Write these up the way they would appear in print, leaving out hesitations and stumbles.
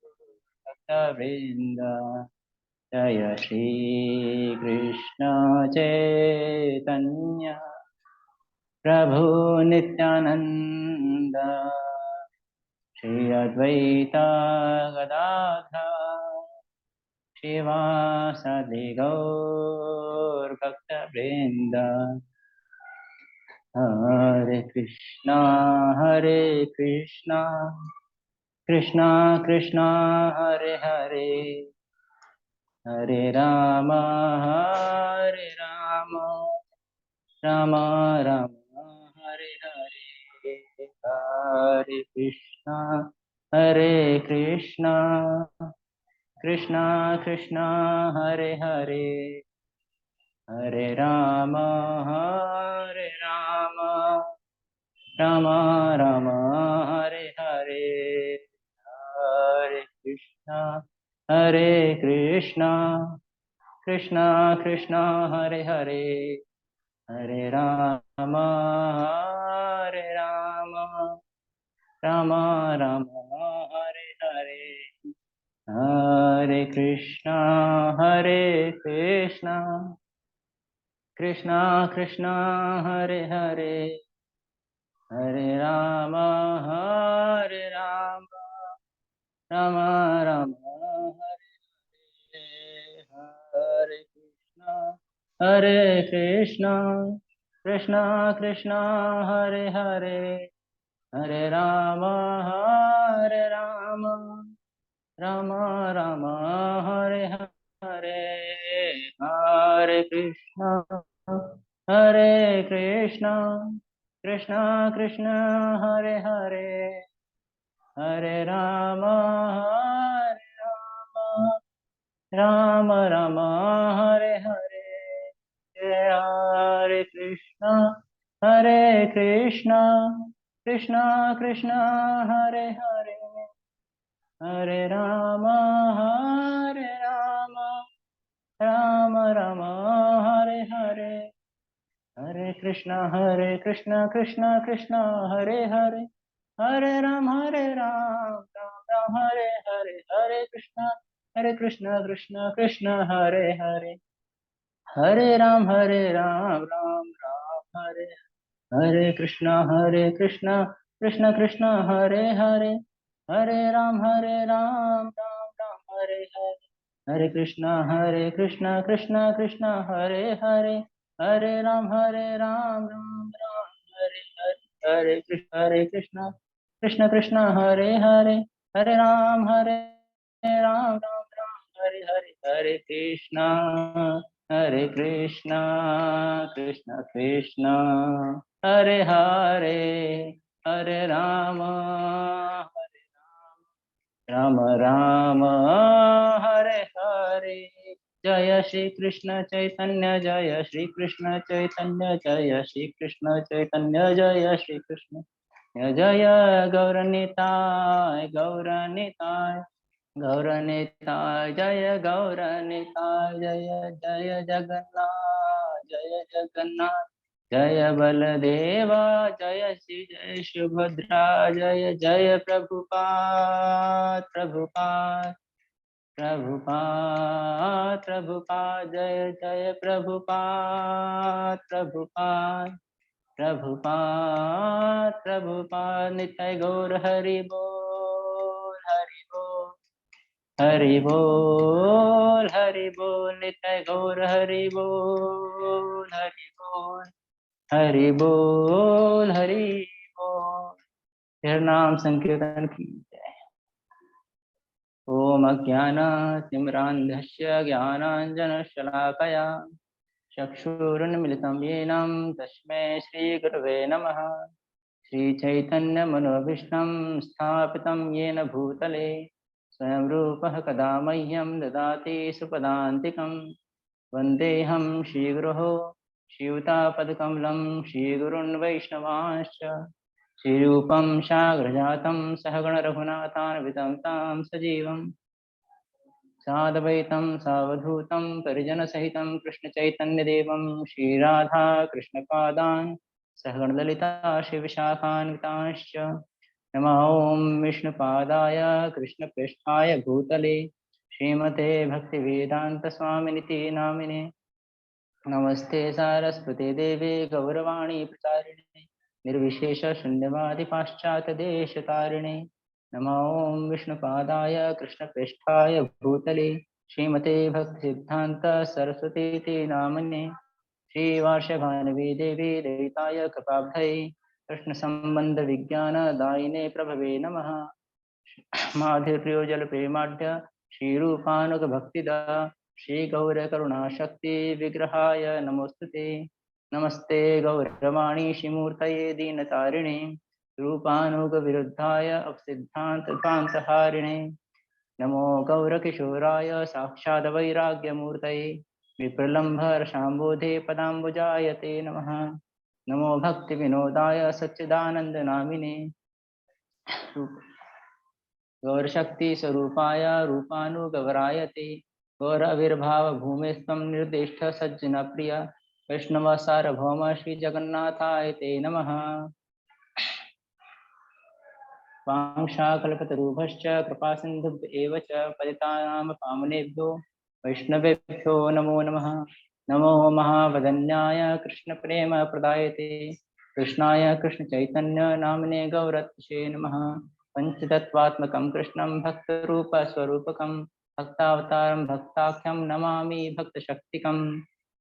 भक्तवृंद जय श्री कृष्ण चैतन्य प्रभु नित्यानंद श्री अद्वैता गदाधर श्रीवासदि गौर भक्तवृंद हरे कृष्णा कृष्णा कृष्णा हरे हरे हरे राम राम राम हरे हरे हरे कृष्णा कृष्णा कृष्णा हरे हरे हरे राम राम राम हरे हरे हरे कृष्णा कृष्णा कृष्णा हरे हरे हरे राम राम राम हरे हरे हरे कृष्णा कृष्णा कृष्णा हरे हरे हरे राम राम राम हरे हरे कृष्णा कृष्णा कृष्णा हरे हरे हरे राम राम राम हरे हरे हरे कृष्णा कृष्णा कृष्णा हरे हरे हरे राम राम राम हरे हरे हरे कृष्णा कृष्णा कृष्णा हरे हरे हरे राम राम राम हरे हरे हरे कृष्णा कृष्णा कृष्णा हरे हरे हरे राम राम राम हरे हरे हरे कृष्णा कृष्णा कृष्णा हरे हरे हरे राम राम राम हरे हरे कृष्णा कृष्णा कृष्णा हरे हरे हरे राम राम राम हरे हरे हरे कृष्णा कृष्णा कृष्णा हरे हरे हरे राम राम राम हरे हरे हरे कृष्णा कृष्णा कृष्णा हरे हरे हरे राम राम राम हरे हरे हरे कृष्णा कृष्णा कृष्णा हरे हरे हरे राम राम राम हरे हरे जय श्री कृष्ण चैतन्य जय श्री कृष्ण चैतन्य जय श्री कृष्ण चैतन्य जय श्री कृष्ण जय गौरनिताय गौरनिताय जय गौरनिताय जय जय जगन्नाथ जय बलदेवा जय श्री जय सुभद्रा जय जय प्रभुपाद जय जय प्रभुपाद निताय गौर हरि बोल हरि बोल निताय गौर हरि बोल हरि बोल तेरा नाम संकीर्तन की जय। ओम अज्ञानतिमिरान्धस्य ज्ञानाञ्जनशलाकया चक्षुरुन्मिलितं येन तस्मै श्रीगुरवे नमः। श्रीचैतन्यमनोभीष्टं स्थापितं येन भूतले स्वयं रूपः कदा मह्यं ददाति सुपदान्तिकं वन्देऽहं श्रीगुरोः श्रीयुतापदकमलं श्रीगुरुन् वैष्णवांश्च श्रीरूपं साग्रजातं सहगणरघुनाथान्वितं तं सजीवं साद्वैतं सावधूतं परिजनसहितं कृष्णचैतन्यदेवं श्रीराधा कृष्णपादान् सहगणललिता श्रीविशाखान्वितांश्च नमः ॐ विष्णुपादाय कृष्णपृष्ठाय भूतले श्रीमते भक्तिवेदान्तस्वामिनिति नामिने। नमस्ते सारस्वते देवे गौरवाणी प्रचारिणे निर्विशेष शून्यवादि पाश्चात्यदेशतारिणे। नमो ॐ विष्णुपादाय कृष्णप्रेष्ठाय भूतले श्रीमते भक्तिसिद्धान्त सरस्वतीति नामने। श्रीवार्षभानवी देवी दयिताय कृपाब्धये कृष्णसम्बन्धविज्ञानदायिने प्रभवे नमः। माधुर्यो जल प्रेमाढ्य श्रीरूपानुगभक्तिदा श्रीगौरकरुणाशक्ति विग्रहाय नमोस्तुते। नमस्ते गौरवाणी श्रीमूर्तये दीनतारिणे रूपानुगविरुद्धाय अवसिद्धान्तहारिणे। नमो गौरकिशोराय साक्षाद् वैराग्यमूर्तये विप्रलम्भरशाम्बोधे पदाम्बुजाय ते नमः। नमो भक्तिविनोदाय सच्चिदानन्दनामिने गौरशक्ति स्वरूपाय रूपानुगवराय ते गौरविर्भाव भूमिस्त्वं निर्दिष्ट सज्जन प्रिय वैष्णव सार्वभौम श्री जगन्नाथाय ते नमः। वाञ्छाकल्पतरुभ्यश्च कृपा सिन्धुभ्य एव च पतितानां पावनेभ्यो वैष्णवेभ्यो नमो नमः। नमो महावदन्याय कृष्णप्रेम प्रदायते कृष्णाय कृष्णचैतन्य नामने गौरत्से नमः। पंचतत्वात्मकं कृष्णं भक्तरूपस्वरूपकं भक्तावतारं भक्ताख्यं नमामि भक्तशक्तिकं।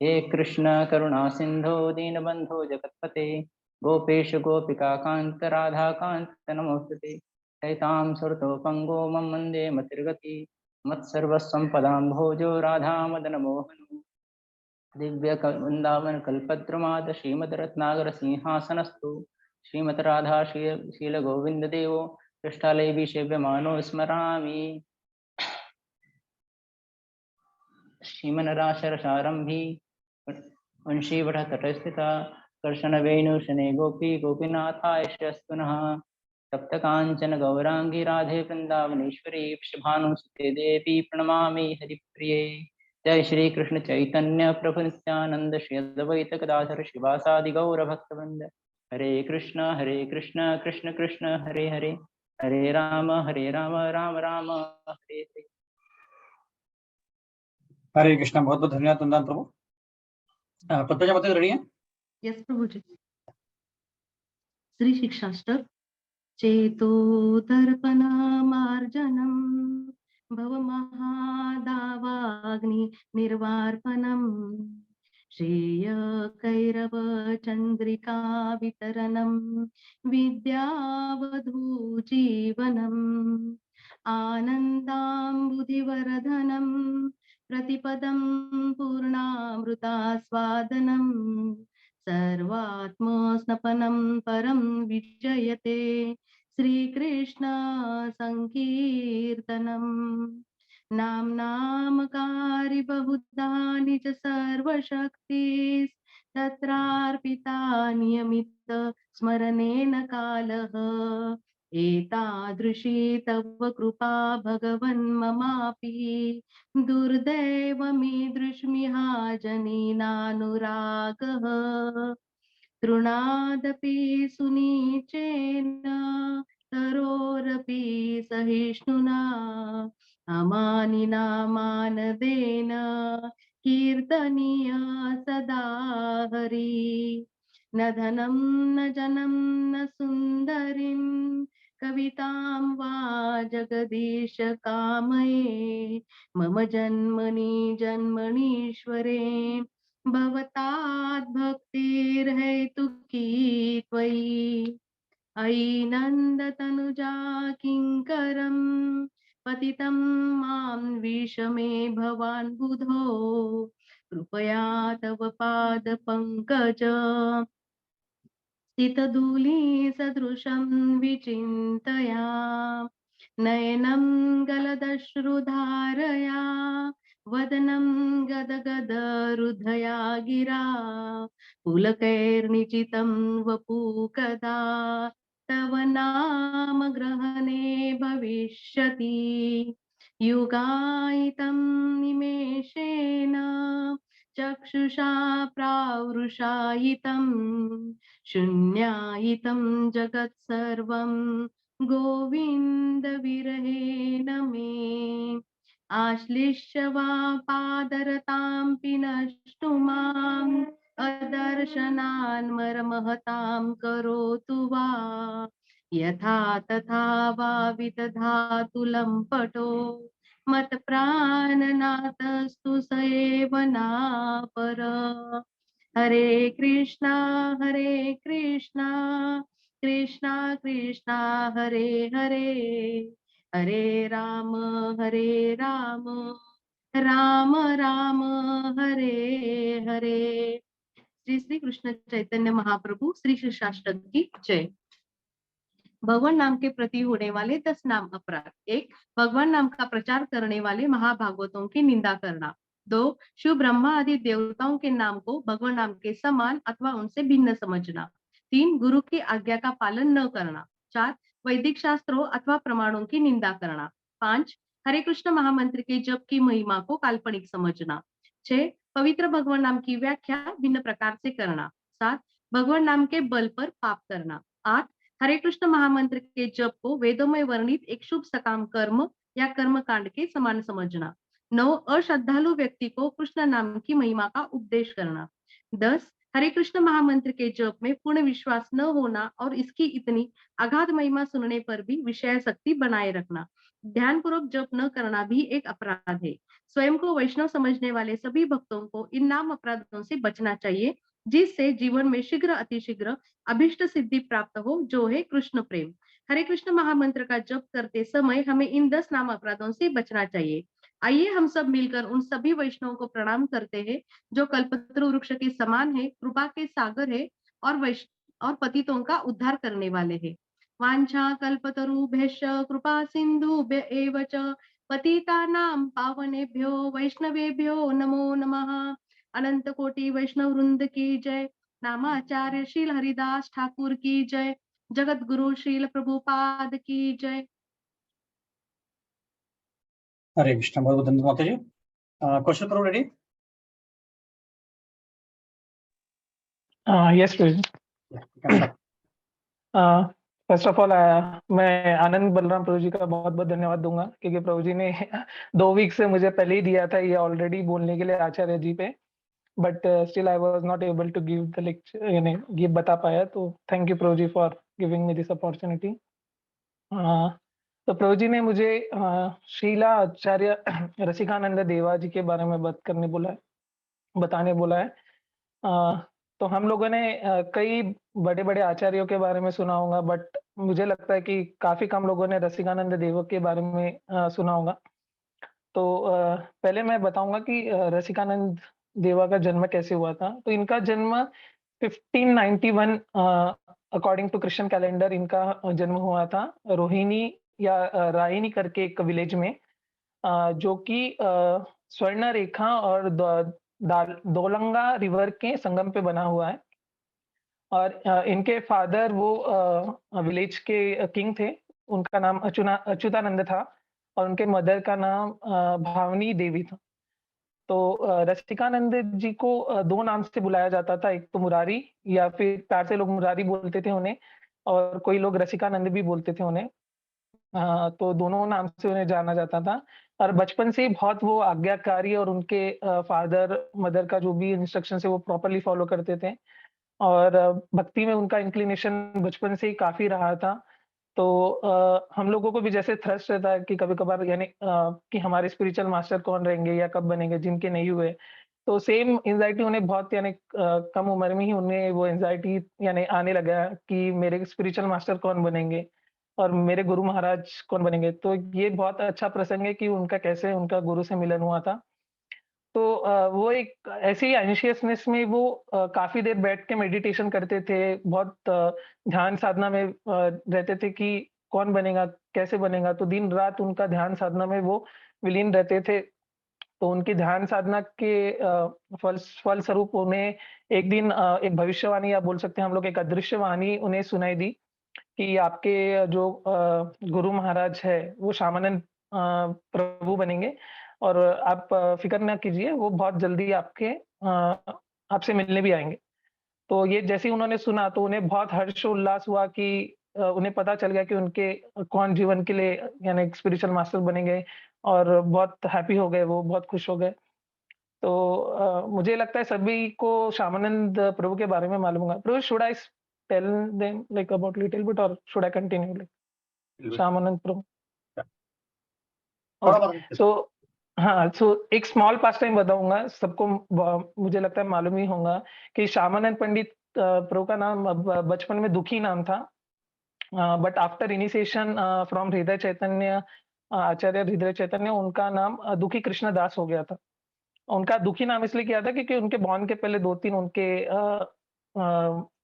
हे कृष्ण करुणा सिंधो दीनबंधो जगत्पते गोपेश गोपिका कांत राधा कांत नमोस्तुते। चैतां सुरतोपंगो मम वन्दे मतिर्गति मत्सर्वस्वं पदां भोजो राधा मदन मोहन दिव्य वृंदावन कल्पद्रुमाद श्रीमद रत्नागर सिंहासनस्तु श्रीमद राधा शील गोविंद देवो पृष्ठालय सेव्यमानो स्मरामि। श्रीमन्राशरसारंभी वंशीवट तटस्थिता कर्षण वेणुशने गोपी गोपीनाथाय श्रेयस्तुनः। सप्तकाञ्चन गौरांगी राधे वृंदावनेश्वरी वृषभानुसुते देवी प्रणमामि हरिप्रिये। जय श्री कृष्ण चैतन्य प्रभु नित्यानंद श्री अद्वैत गदाधर शिवासादि गौर भक्तवृंद। हरे कृष्ण कृष्ण कृष्ण हरे हरे हरे राम राम राम हरे हरे। हरे कृष्ण। बहुत बहुत धन्यवाद वंदना प्रभु। पद्मजा माता रेडी है? यस प्रभु जी। श्री शिक्षाष्टक चेतो दर्पणमार्जनं भवमहादावाग्नि निर्वार्पणं श्रेय कैरव चंद्रिका वितरणं विद्यावधू जीवनम् आनन्दाम्बुधिवर्धनं प्रतिपदं पूर्णामृतास्वादनम् सर्वात्मस्नपनं परं विजयते श्रीकृष्ण संकीर्तनम् नामकारि बहुधा निज सर्वशक्ति तत्रार्पिता नियमित स्मरणेन कालः एतादृशी तव कृपा भगवन् ममापि दुर्दैवमीदृशमिहा जनेनानुरागः तृणादपि सुनीचेन तरोरपि सहिष्णुना अमानिना मानदेन कीर्तनीय सदा हरि न धनं न जनं न सुन्दरीं कवितां वा जगदीश कामये मम जन्मनि जन्मनीश्वरे भवताद् भक्तिर्हेतुकी त्वयि अयि नन्दतनुजा किङ्करं पतितं मां विषमे भवान् बुधो कृपया तव पादपङ्कज स्थितधूली सदृशं विचिन्तया नयनं गलदश्रुधारया वदनं गदगदहृदया गिरा पुलकैर्निचितं वपुकदा तव नाम ग्रहणे भविष्यति युगायितं निमेषेण चक्षुषा प्रावृषायितं शून्यायितं जगत् सर्वं गोविन्द विरहे न मे आश्लिष्य वा पादरतां पिनष्टु माम् अदर्शनान्मरमहतां करोतु वा यथा तथा वा विदधातु लम्पटो मत्प्राणनाथस्तु स एव नापर हरे कृष्णा कृष्णा कृष्णा हरे हरे हरे राम राम राम हरे हरे। श्री श्री कृष्ण चैतन्य महाप्रभु श्री श्री शास्त्रक की जय। भगवान नाम के प्रति होने वाले 10 नाम अपराध। 1. भगवान नाम का प्रचार करने वाले महाभागवतों की निंदा करना। 2. शिव ब्रह्मा आदि देवताओं के नाम को भगवान नाम के समान अथवा उनसे भिन्न समझना। 3. गुरु की आज्ञा का पालन न करना। 4. वैदिक शास्त्रों अथवा प्रमाणों की निंदा करना। 5. हरे कृष्ण महामंत्र के जप की महिमा को काल्पनिक समझना। 6. पवित्र भगवान नाम की व्याख्या भिन्न प्रकार से करना। 7. भगवान नाम के बल पर पाप करना। 8. हरे कृष्ण महामंत्र के जप को वेदों में वर्णित एक शुभ सकाम कर्म या कर्म कांड के समान समझना। 9. अश्रद्धालु व्यक्ति को कृष्ण नाम की महिमा का उपदेश करना। 10. हरे कृष्ण महामंत्र के जप में पूर्ण विश्वास न होना और इसकी इतनी अगाध महिमा सुनने पर भी विषय शक्ति बनाए रखना। ध्यान पूर्वक जप न करना भी एक अपराध है। स्वयं को वैष्णव समझने वाले सभी भक्तों को इन नाम अपराधों से बचना चाहिए, जिससे जीवन में शीघ्र अतिशीघ्र अभिष्ट सिद्धि प्राप्त हो, जो है कृष्ण प्रेम। हरे कृष्ण महामंत्र का जप करते समय हमें इन 10 नाम अपराधों से बचना चाहिए। आइए हम सब मिलकर उन सभी वैष्णवों को प्रणाम करते हैं जो कल्पतरु वृक्ष के समान है, कृपा के सागर है और पतितों का उद्धार करने वाले हैं। वांछा कल्पतरुभ्यश्च कृपा सिन्धुभ्य एव च पतितानां पावनेभ्यो वैष्णवेभ्यो नमो नमः। अनंत कोटि वैष्णव वृंद की जय। नामाचार्य श्रील हरिदास ठाकुर की जय। जगत गुरु श्रील प्रभुपाद की जय। हरे कृष्ण। बहुत बहुत धन्यवाद माता जी। क्वेश्चन प्रभु ready? Yes please. First of all मैं आनंद बलराम प्रभु जी का बहुत बहुत धन्यवाद दूंगा, क्योंकि प्रभु जी ने 2 वीक से मुझे पहले ही दिया था ये ऑलरेडी बोलने के लिए आचार्य जी पे, but still I was not able to give the lecture, यानी ये बता पाया, तो thank you Prabhu ji for giving me this opportunity. तो प्रभु जी ने मुझे श्रीला आचार्य रसिकानंद देवा जी के बारे में बताने बोला है। तो हम लोगों ने कई बड़े बड़े आचार्यों के बारे में सुना होगा, बट मुझे लगता है कि काफी कम लोगों ने रसिकानंद देव के बारे में सुना होगा। तो पहले मैं बताऊंगा कि रसिकानंद देवा का जन्म कैसे हुआ था। तो इनका जन्म 1591 अकॉर्डिंग टू क्रिश्चियन कैलेंडर इनका जन्म हुआ था रोहिणी या रायनी करके एक विलेज में, जो कि स्वर्ण रेखा और दोलंगा रिवर के संगम पे बना हुआ है। और इनके फादर वो विलेज के किंग थे, उनका नाम अच्युतानंद था, और उनके मदर का नाम भावनी देवी था। तो रसिकानंद जी को 2 नाम से बुलाया जाता था, एक तो मुरारी, या फिर प्यार से लोग मुरारी बोलते थे उन्हें, और कोई लोग रसिकानंद भी बोलते थे उन्हें। तो दोनों नाम से उन्हें जाना जाता था। और बचपन से ही बहुत वो आज्ञाकारी और उनके फादर मदर का जो भी इंस्ट्रक्शन है वो प्रॉपर्ली फॉलो करते थे, और भक्ति में उनका इंक्लिनेशन बचपन से ही काफी रहा था। तो हम लोगों को भी जैसे थ्रस्ट रहता है कि कभी-कभार, यानी कि हमारे स्पिरिचुअल मास्टर कौन रहेंगे या कब बनेंगे, जिनके नहीं हुए। तो सेम एंजाइटी उन्हें बहुत, यानी कम उम्र में ही उन्हें वो एंजाइटी यानी आने लगा कि मेरे स्पिरिचुअल मास्टर कौन बनेंगे और मेरे गुरु महाराज कौन बनेंगे। तो ये बहुत अच्छा प्रसंग है कि उनका कैसे उनका गुरु से मिलन हुआ था। तो वो एक ऐसी एंशियसनेस में वो काफ़ी देर बैठ के मेडिटेशन करते थे, बहुत ध्यान साधना में रहते थे कि कौन बनेगा, कैसे बनेगा। तो दिन-रात उनका ध्यान साधना में वो विलीन रहते थे। तो उनकी ध्यान साधना के फलस्वरूप उन्हें एक दिन एक भविष्यवाणी, या बोल सकते हैं हम लोग एक अदृश्यवाणी उन्हें सुनाई दी कि आपके जो गुरु महाराज है वो श्यामानंद प्रभु बनेंगे, और आप फ़िक्र ना कीजिए, वो बहुत जल्दी आपसे मिलने भी आएँगे। तो ये जैसे ही उन्होंने सुना तो उन्हें बहुत हर्ष उल्लास हुआ कि उन्हें पता चल गया कि उनके कौन जीवन के लिए यानी स्पिरिचुअल मास्टर बनेंगे और बहुत हैप्पी हो गए, वो बहुत खुश हो गए। तो मुझे लगता है सभी को श्यामानंद प्रभु के बारे में मालूम होगा। प्रभु, should I tell them like about little bit और should I continue like Shyamanand Prabhu? थोड़ा ओके, बहुत सो हाँ, सो एक स्मॉल पास टाइम बताऊंगा सबको, मुझे लगता है मालूम ही होगा कि श्यामानंद पंडित प्रभु का नाम बचपन में दुखी नाम था, बट आफ्टर इनिशिएशन फ्रॉम हृदय चैतन्य, आचार्य हृदय चैतन्य, उनका नाम दुखी कृष्ण दास हो गया था। उनका दुखी नाम इसलिए किया था क्योंकि उनके बॉर्न के पहले 2-3 उनके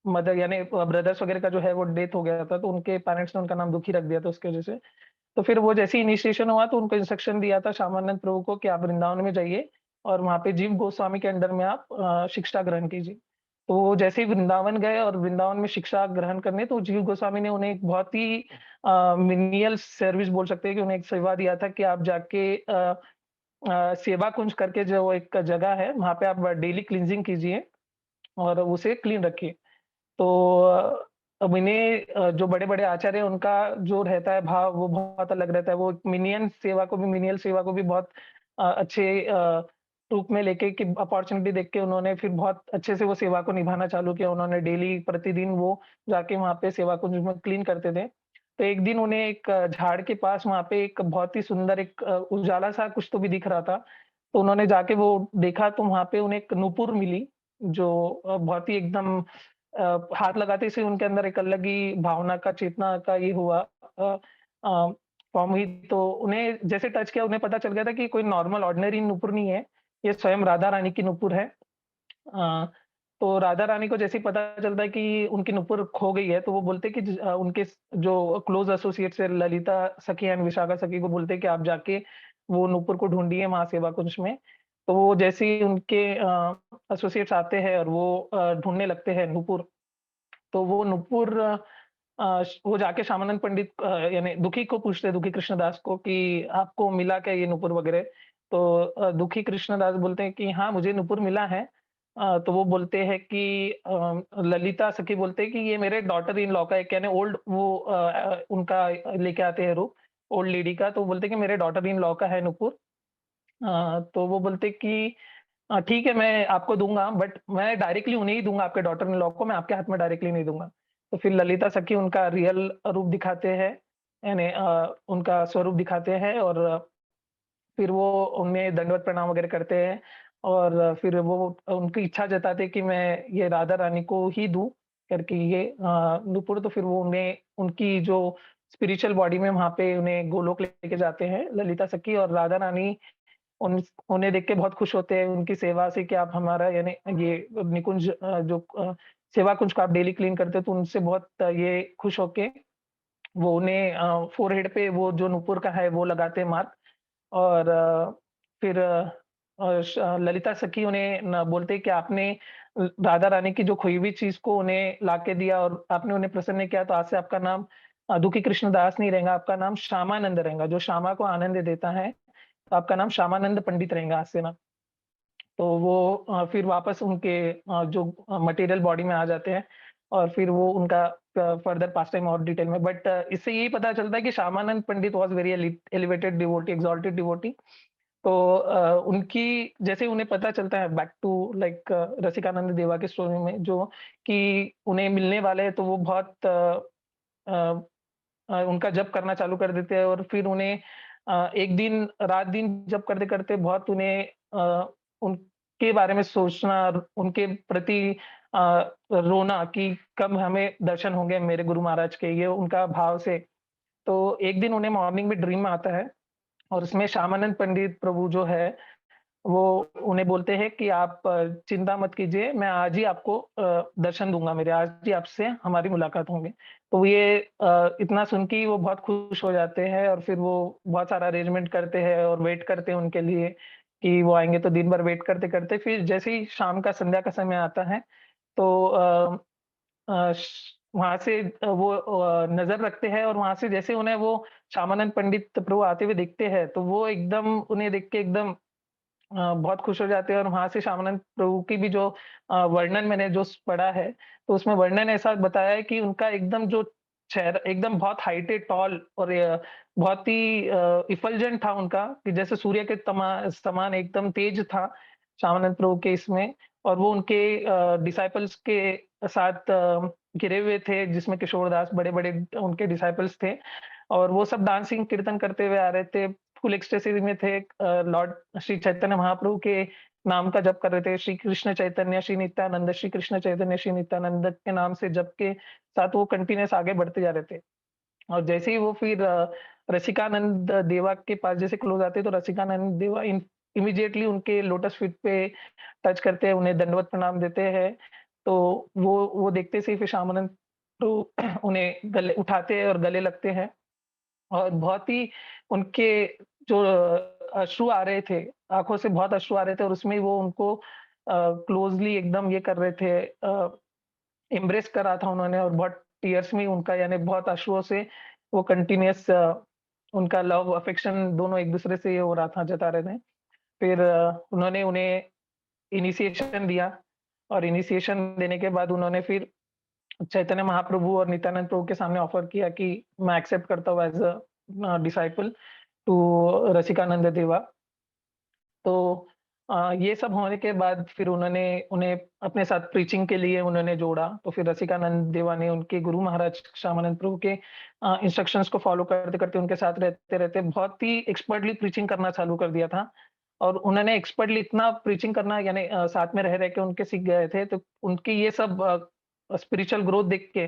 मदर यानी ब्रदर्स वगैरह का जो है वो डेथ हो गया था, तो उनके पेरेंट्स ने उनका नाम दुखी रख दिया था उसकी वजह से। तो फिर वो जैसे ही इनिशिएशन हुआ तो उनको इंस्ट्रक्शन दिया था श्यामानंद प्रभु को कि आप वृंदावन में जाइए और वहाँ पे जीव गोस्वामी के अंडर में आप शिक्षा ग्रहण कीजिए। तो वो जैसे ही वृंदावन गए और वृंदावन में शिक्षा ग्रहण करने, तो जीव गोस्वामी ने उन्हें एक बहुत ही मिनियल सर्विस बोल सकते हैं कि उन्हें एक सेवा दिया था कि आप जाके सेवा कुंज करके जो एक जगह है, वहाँ पे आप डेली क्लींजिंग कीजिए और उसे क्लीन रखिए। तो अब इन्हें जो बड़े-बड़े आचार्य हैं, उनका जो रहता है भाव, वो बहुत अलग रहता है। वो मिनियन सेवा को भी, मिनियल सेवा को भी बहुत अच्छे रूप में लेके कि अपॉर्च्युनिटी देख के उन्होंने फिर बहुत अच्छे से वो सेवा को निभाना चालू किया। उन्होंने डेली प्रतिदिन वो जाके वहाँ पे सेवा कुंज में क्लीन करते थे। तो एक दिन उन्हें एक झाड़ के पास वहाँ पे एक बहुत ही सुंदर एक उजाला सा कुछ तो भी दिख रहा था। तो उन्होंने जाके वो देखा, तो वहाँ पे उन्हें एक नूपुर मिली, जो बहुत ही एकदम हाथ लगाते से उनके अंदर एक अलग ही भावना का, चेतना का ये हुआ फॉर्म हुई। तो उन्हें जैसे टच किया, उन्हें पता चल गया था कि कोई नॉर्मल ऑर्डिनरी नूपुर नहीं है, ये स्वयं राधा रानी की नूपुर है। तो राधा रानी को जैसे ही पता चलता है कि उनकी नुपुर खो गई है, तो वो बोलते हैं कि उनके जो क्लोज एसोसिएट्स है ललिता सखी एंड विशाखा सखी को बोलते हैं कि आप जाके वो नुपुर को ढूंढिए वहां सेवा कुंज में। तो वो जैसे ही उनके एसोसिएट्स आते हैं और वो ढूंढने लगते हैं नुपुर, तो वो नुपुर वो जाके श्यामानंद पंडित यानी दुखी को पूछते हैं, दुखी कृष्णदास को, कि आपको मिला क्या ये नुपुर वगैरह? तो दुखी कृष्णदास बोलते हैं कि हाँ, मुझे नुपुर मिला है। तो वो बोलते हैं कि ललिता सखी बोलते हैं कि ये मेरे डॉटर इन लॉ का एक यानी ओल्ड वो उनका लेके आते हैं रूप ओल्ड लेडी का। तो बोलते हैं कि मेरे डॉटर इन लॉ का है नुपुर। तो वो बोलते हैं कि ठीक है, मैं आपको दूँगा, बट मैं डायरेक्टली उन्हें ही दूँगा, आपके डॉटर इन लॉ को, मैं आपके हाथ में डायरेक्टली नहीं दूँगा। तो फिर ललिता सखी उनका रियल रूप दिखाते हैं, यानी उनका स्वरूप दिखाते हैं और फिर वो उन्हें दंडवत प्रणाम वगैरह करते हैं और फिर वो उनकी इच्छा जताते हैं कि मैं ये राधा रानी को ही दूँ करके ये नुपुर। तो फिर वो उन्हें उनकी जो स्पिरिचुअल बॉडी में वहाँ पे उन्हें गोलोक लेके जाते हैं ललिता सखी, और राधा रानी उन्हें देख के बहुत खुश होते हैं उनकी सेवा से कि आप हमारा यानी ये निकुंज सेवा कुंज को आप डेली क्लीन करते हैं, तो उनसे बहुत ये खुश होके वो उन्हें फोरहेड पे वो जो नुपुर का है वो लगाते हैं मार्क। और फिर ललिता सखी उन्हें बोलते हैं कि आपने राधा रानी की जो खोई हुई चीज को उन्हें लाके दिया और आपने उन्हें प्रसन्न किया, तो आज से आपका नाम दुखी कृष्णदास नहीं रहेगा, आपका नाम श्यामानंद रहेगा, जो श्यामा को आनंद देता है। तो आपका नाम श्यामानंद पंडित रहेगा आज से ना। तो वो फिर वापस उनके जो मटेरियल बॉडी में आ जाते हैं और फिर वो उनका फर्दर पास टाइम और डिटेल में, बट इससे यही पता चलता है कि Shyamanand Pandit was very elevated devotee, exalted devotee. तो उनकी जैसे उन्हें पता चलता है बैक टू लाइक रसिकानंद देवा की स्टोरी में जो कि उन्हें मिलने वाले हैं, तो वो बहुत उनका जप करना चालू कर देते हैं और फिर उन्हें एक दिन रात दिन जप करते-करते बहुत उन्हें उनके बारे में सोचना, उनके प्रति रोना कि कब हमें दर्शन होंगे मेरे गुरु महाराज के, ये उनका भाव से। तो एक दिन उन्हें मॉर्निंग में ड्रीम आता है और उसमें श्यामानंद पंडित प्रभु जो है वो उन्हें बोलते हैं कि आप चिंता मत कीजिए, मैं आज ही आपको दर्शन दूँगा मेरे, आज ही आपसे हमारी मुलाकात होंगी। तो ये इतना सुन के ही वो बहुत खुश हो जाते हैं और फिर वो बहुत सारा अरेंजमेंट करते हैं और वेट करते हैं उनके लिए कि वो आएँगे, तो दिन भर वेट करते-करते फिर जैसे ही शाम का संध्या का समय आता है, तो वहाँ से वो नज़र रखते हैं और वहाँ से जैसे उन्हें वो श्यामानंद पंडित प्रभु आते हुए दिखते हैं, तो वो एकदम उन्हें देख के एकदम बहुत खुश हो जाते हैं और वहाँ से श्यामानंद प्रभु की भी जो वर्णन मैंने जो पढ़ा है, तो उसमें वर्णन ऐसा बताया है कि उनका एकदम जो चेहरा एकदम बहुत हाइट टॉल और बहुत ही इफल्जेंट था उनका, कि जैसे सूर्य के समान एकदम तेज था श्यामानंद प्रभु के इसमें। और वो उनके डिसाइपल्स के साथ घिरे हुए थे, जिसमें किशोरदास बड़े-बड़े उनके डिसाइपल्स थे, और वो सब डांसिंग कीर्तन करते हुए आ रहे थे। फुल एक्सटेसी में थे, लॉर्ड श्री चैतन्य महाप्रभु के नाम का जप कर रहे थे। श्री कृष्ण चैतन्य, श्री नित्यानंद, श्री कृष्ण चैतन्य, श्री नित्यानंद के नाम से जप के साथ वो कंटिन्यूअस आगे बढ़ते जा रहे थे। और जैसे ही वो फिर रसिकानंद देवा के पास जैसे क्लोज आते, तो रसिकानंद देवा इमीडिएटली उनके लोटस फीट पे टच करते हैं, उन्हें दंडवत प्रणाम देते हैं। तो वो देखते से ही फिर श्यामानंद तो उन्हें गले उठाते हैं और गले लगते हैं। और बहुत ही उनके जो अश्रु आ रहे थे, आँखों से बहुत अश्रु आ रहे थे, और उसमें वो उनको क्लोज़ली एकदम ये कर रहे थे, एम्ब्रेस करा था उन्होंने, और बहुत टीयर्स में उनका यानी बहुत अश्रुओं से वो कंटिन्यूअस उनका लव अफेक्शन दोनों एक-दूसरे से ये हो रहा था, जता रहे थे। फिर उन्होंने उन्हें इनिशिएशन दिया, और इनिशिएशन देने के बाद उन्होंने फिर चैतन्य महाप्रभु और नित्यानंद प्रभु के सामने ऑफर किया कि मैं एक्सेप्ट करता हूँ एज़ डिसाइपल टू रसिकानंद देवा। तो ये सब होने के बाद फिर उन्होंने उन्हें अपने साथ प्रीचिंग के लिए उन्होंने जोड़ा। तो फिर रसिकानंद देवा ने उनके गुरु महाराज श्यामानंद प्रभु के इंस्ट्रक्शंस को फॉलो करते-करते उनके साथ रहते-रहते बहुत ही एक्सपर्टली प्रीचिंग करना चालू कर दिया था। और उन्होंने एक्सपर्टली इतना प्रीचिंग करना यानी साथ में रह-रह के उनके सीख गए थे, तो उनकी ये सब स्पिरिचुअल ग्रोथ देख के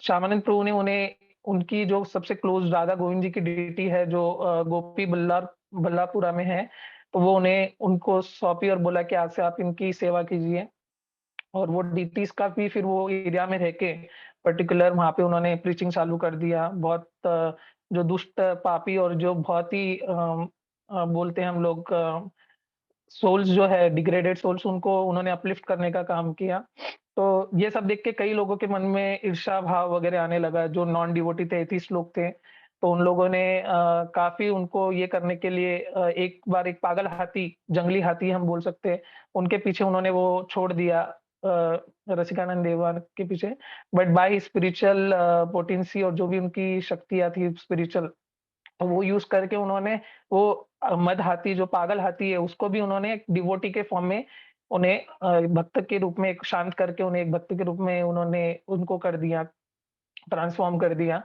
श्यामानंद प्रभु ने उन्हें उनकी जो सबसे क्लोज़ राधा गोविंद जी की डिटी है, जो गोपी बल्लापुरा में है, तो वो उन्हें उनको सौंपी और बोला कि आज से आप इनकी सेवा कीजिए। और वो डीटीज़ का भी फिर वो एरिया में रह के पर्टिकुलर वहाँ पे उन्होंने प्रीचिंग चालू कर दिया। बहुत जो दुष्ट पापी और जो बहुत ही बोलते हैं हम लोग सोल्स जो है डिग्रेडेड सोल्स, उनको उन्होंने अपलिफ्ट करने का काम किया। तो ये सब देख के कई लोगों के मन में ईर्ष्या भाव वगैरह आने लगा, जो नॉन डिवोटी थे, एथिस्ट लोग थे। तो उन लोगों ने काफ़ी उनको ये करने के लिए एक बार एक पागल हाथी, जंगली हाथी हम बोल सकते हैं, उनके पीछे उन्होंने वो छोड़ दिया रसिकानंद देवा के पीछे। बट बाय स्पिरिचुअल पोटेंसी और जो भी उनकी शक्तियाँ थी स्पिरिचुअल, तो वो यूज़ करके उन्होंने वो मद हाथी जो पागल हाथी है, उसको भी उन्होंने एक डिवोटी के फॉर्म में उन्हें भक्त के रूप में एक शांत करके उन्हें एक भक्त के रूप में उन्होंने उनको कर दिया, ट्रांसफ़ॉर्म कर दिया।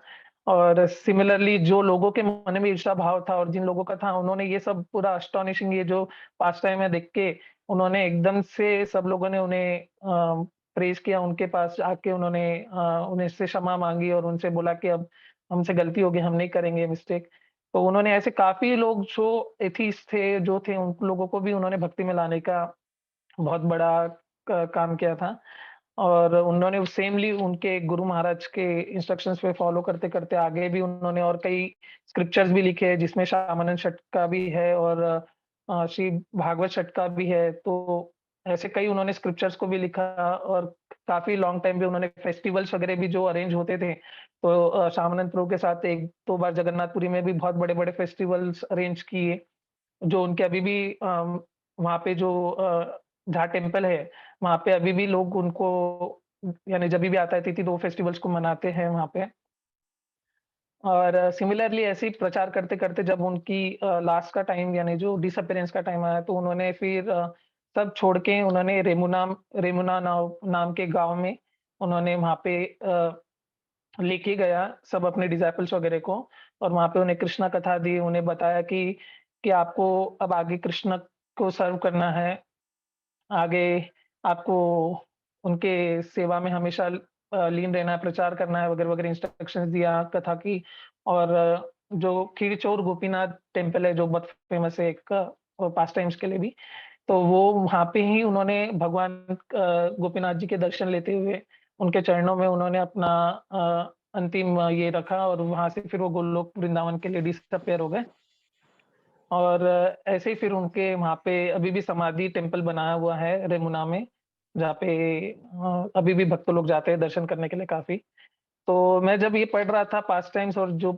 और सिमिलरली जो लोगों के मन में ईर्ष्या भाव था और जिन लोगों का था, उन्होंने ये सब पूरा एस्टोनिशिंग ये जो पास्ट टाइम है देख के, उन्होंने एकदम से सब लोगों ने उन्हें प्रेज़ किया, उनके पास आके उन्होंने उन्हें से क्षमा माँगी और उनसे बोला कि अब हमसे गलती हो गई, हम नहीं करेंगे मिस्टेक। तो उन्होंने ऐसे काफ़ी लोग जो एथिस्ट थे, जो थे, उन लोगों को भी उन्होंने भक्ति में लाने का बहुत बड़ा काम किया था। और उन्होंने सेमली उनके गुरु महाराज के इंस्ट्रक्शंस पे फॉलो करते-करते आगे भी उन्होंने और कई स्क्रिप्चर्स भी लिखे हैं, जिसमें श्यामानंद षट का भी है और श्री भागवत षट का भी है। तो ऐसे कई उन्होंने स्क्रिप्चर्स को भी लिखा, और काफ़ी लॉन्ग टाइम पे उन्होंने फेस्टिवल्स वगैरह भी जो अरेंज होते थे, तो श्यामानंद प्रभु के साथ 1-2 बार जगन्नाथपुरी में भी बहुत बड़े-बड़े फेस्टिवल्स अरेंज किए, जो उनके अभी भी वहाँ पे जो जहाँ टेम्पल है, वहाँ पे अभी भी लोग उनको यानी जभी भी आता है तिथि, 2 फेस्टिवल्स को मनाते हैं वहाँ पे। और सिमिलरली ऐसे ही प्रचार करते-करते जब उनकी लास्ट का टाइम यानी जो डिसअपियरेंस का टाइम आया, तो उन्होंने फिर सब छोड़ के उन्होंने रेमुना नाम के गाँव में उन्होंने वहाँ पे लेके गया सब अपने डिसाइपल्स वगैरह को, और वहाँ पे उन्हें कृष्णा कथा दी, उन्हें बताया कि आपको अब आगे कृष्ण को सर्व करना है, आगे आपको उनके सेवा में हमेशा लीन रहना है, प्रचार करना है वगैरह-वगैरह इंस्ट्रक्शंस दिया कथा की। और जो खीरचोर गोपीनाथ टेम्पल है, जो बहुत फेमस है एक पास टाइम्स के लिए भी, तो वो वहाँ पे ही उन्होंने भगवान गोपीनाथ जी के दर्शन लेते हुए उनके चरणों में उन्होंने अपना अंतिम ये रखा, और वहाँ से फिर वो गोलोक वृंदावन के लिए डिसअपियर हो गए। और ऐसे ही फिर उनके वहाँ पे अभी भी समाधि टेम्पल बनाया हुआ है रेमुना में, जहाँ पे अभी भी भक्त लोग जाते हैं दर्शन करने के लिए काफ़ी। तो मैं जब ये पढ़ रहा था पास्ट टाइम्स और जो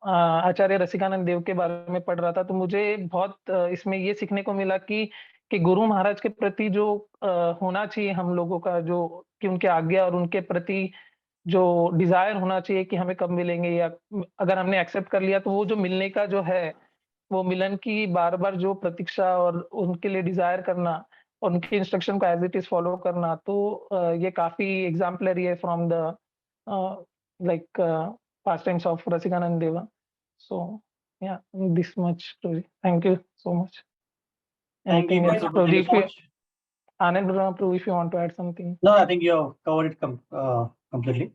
आचार्य रसिकानंद देव के बारे में पढ़ रहा था, तो मुझे बहुत इसमें ये सीखने को मिला कि गुरु महाराज के प्रति जो होना चाहिए हम लोगों का जो कि उनकी आज्ञा और उनके प्रति जो डिजायर होना चाहिए कि हमें कब मिलेंगे, या अगर हमने एक्सेप्ट कर लिया तो वो जो मिलने का जो है, वो मिलन की बार बार जो प्रतीक्षा और उनके लिए डिजायर करना, उनके इंस्ट्रक्शन को एज इट इज फॉलो करना, तो ये काफी एग्जाम्पलरी है from the like past times of Rasikanand देवा. सो या this much. Thank you so much. Thank you, Anything else, Prabhu. Thank you Prabhuji? so much. Anand Brahma, Prabhu, if you want to add something. No, I think you have covered it completely.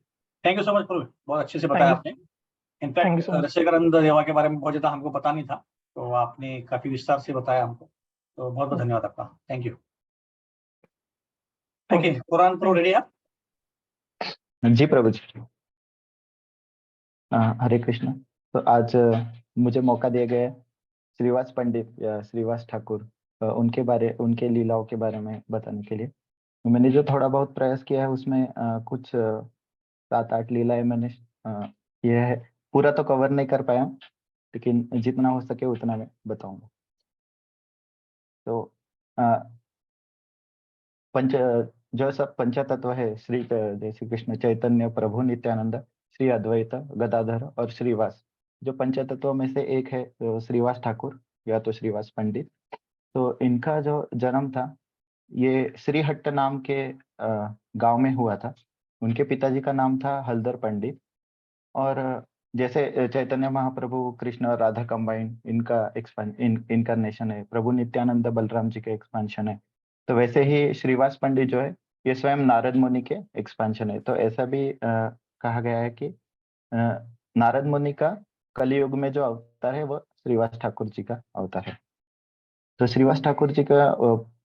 Thank you so much, Prabhu. बहुत अच्छे से बताया you. आपने. Thank in fact you so much. Rasikanand देवा के बारे में बहुत ज्यादा हमको पता नहीं था, तो आपने काफी विस्तार से बताया हमको, तो बहुत बहुत धन्यवाद आपका. Thank you. Okay, Okay. Quran pro ready है? जी प्रभु जी. हरे कृष्ण. तो आज मुझे मौका दिया गया है श्रीवास पंडित या श्रीवास ठाकुर उनके लीलाओं के बारे में बताने के लिए. मैंने जो थोड़ा बहुत प्रयास किया है उसमें कुछ 7-8 लीलाएं मैंने ये है, पूरा तो कवर नहीं कर पाया हूँ, लेकिन जितना हो सके उतना मैं बताऊंगा. तो जो सब पंचतत्व है, जैसे कृष्ण चैतन्य, प्रभु नित्यानंद, श्री अद्वैत, गदाधर और श्रीवास, जो पंचतत्व में से एक है श्रीवास ठाकुर या तो श्रीवास पंडित. तो इनका जो जन्म था ये श्रीहट्ट नाम के गांव में हुआ था. उनके पिताजी का नाम था हलधर पंडित. और जैसे चैतन्य महाप्रभु, कृष्ण और राधा कंबाइंड, इनका इनकारनेशन है, प्रभु नित्यानंद बलराम जी का एक्सपेंशन है, तो वैसे ही श्रीवास पंडित जो है ये स्वयं नारद मुनि के एक्सपेंशन है. तो ऐसा भी कहा गया है कि नारद मुनि का कलयुग में जो अवतार है वो श्रीवास ठाकुर जी का अवतार है. तो श्रीवास ठाकुर जी का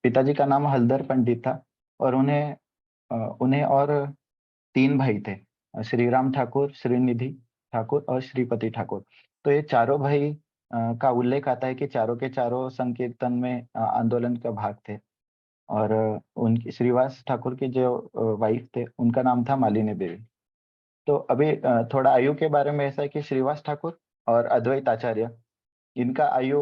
पिताजी का नाम हलधर पंडित था, और उन्हें और 3 भाई थे, श्री राम ठाकुर, श्रीनिधि ठाकुर और श्रीपति ठाकुर. तो ये चारों भाई का उल्लेख आता है कि चारों के चारों संकीर्तन में आंदोलन का भाग थे. और उनकी श्रीवास ठाकुर के जो वाइफ थे उनका नाम था मालिनी देवी. तो अभी थोड़ा आयु के बारे में ऐसा है कि श्रीवास ठाकुर और अद्वैत आचार्य, इनका आयु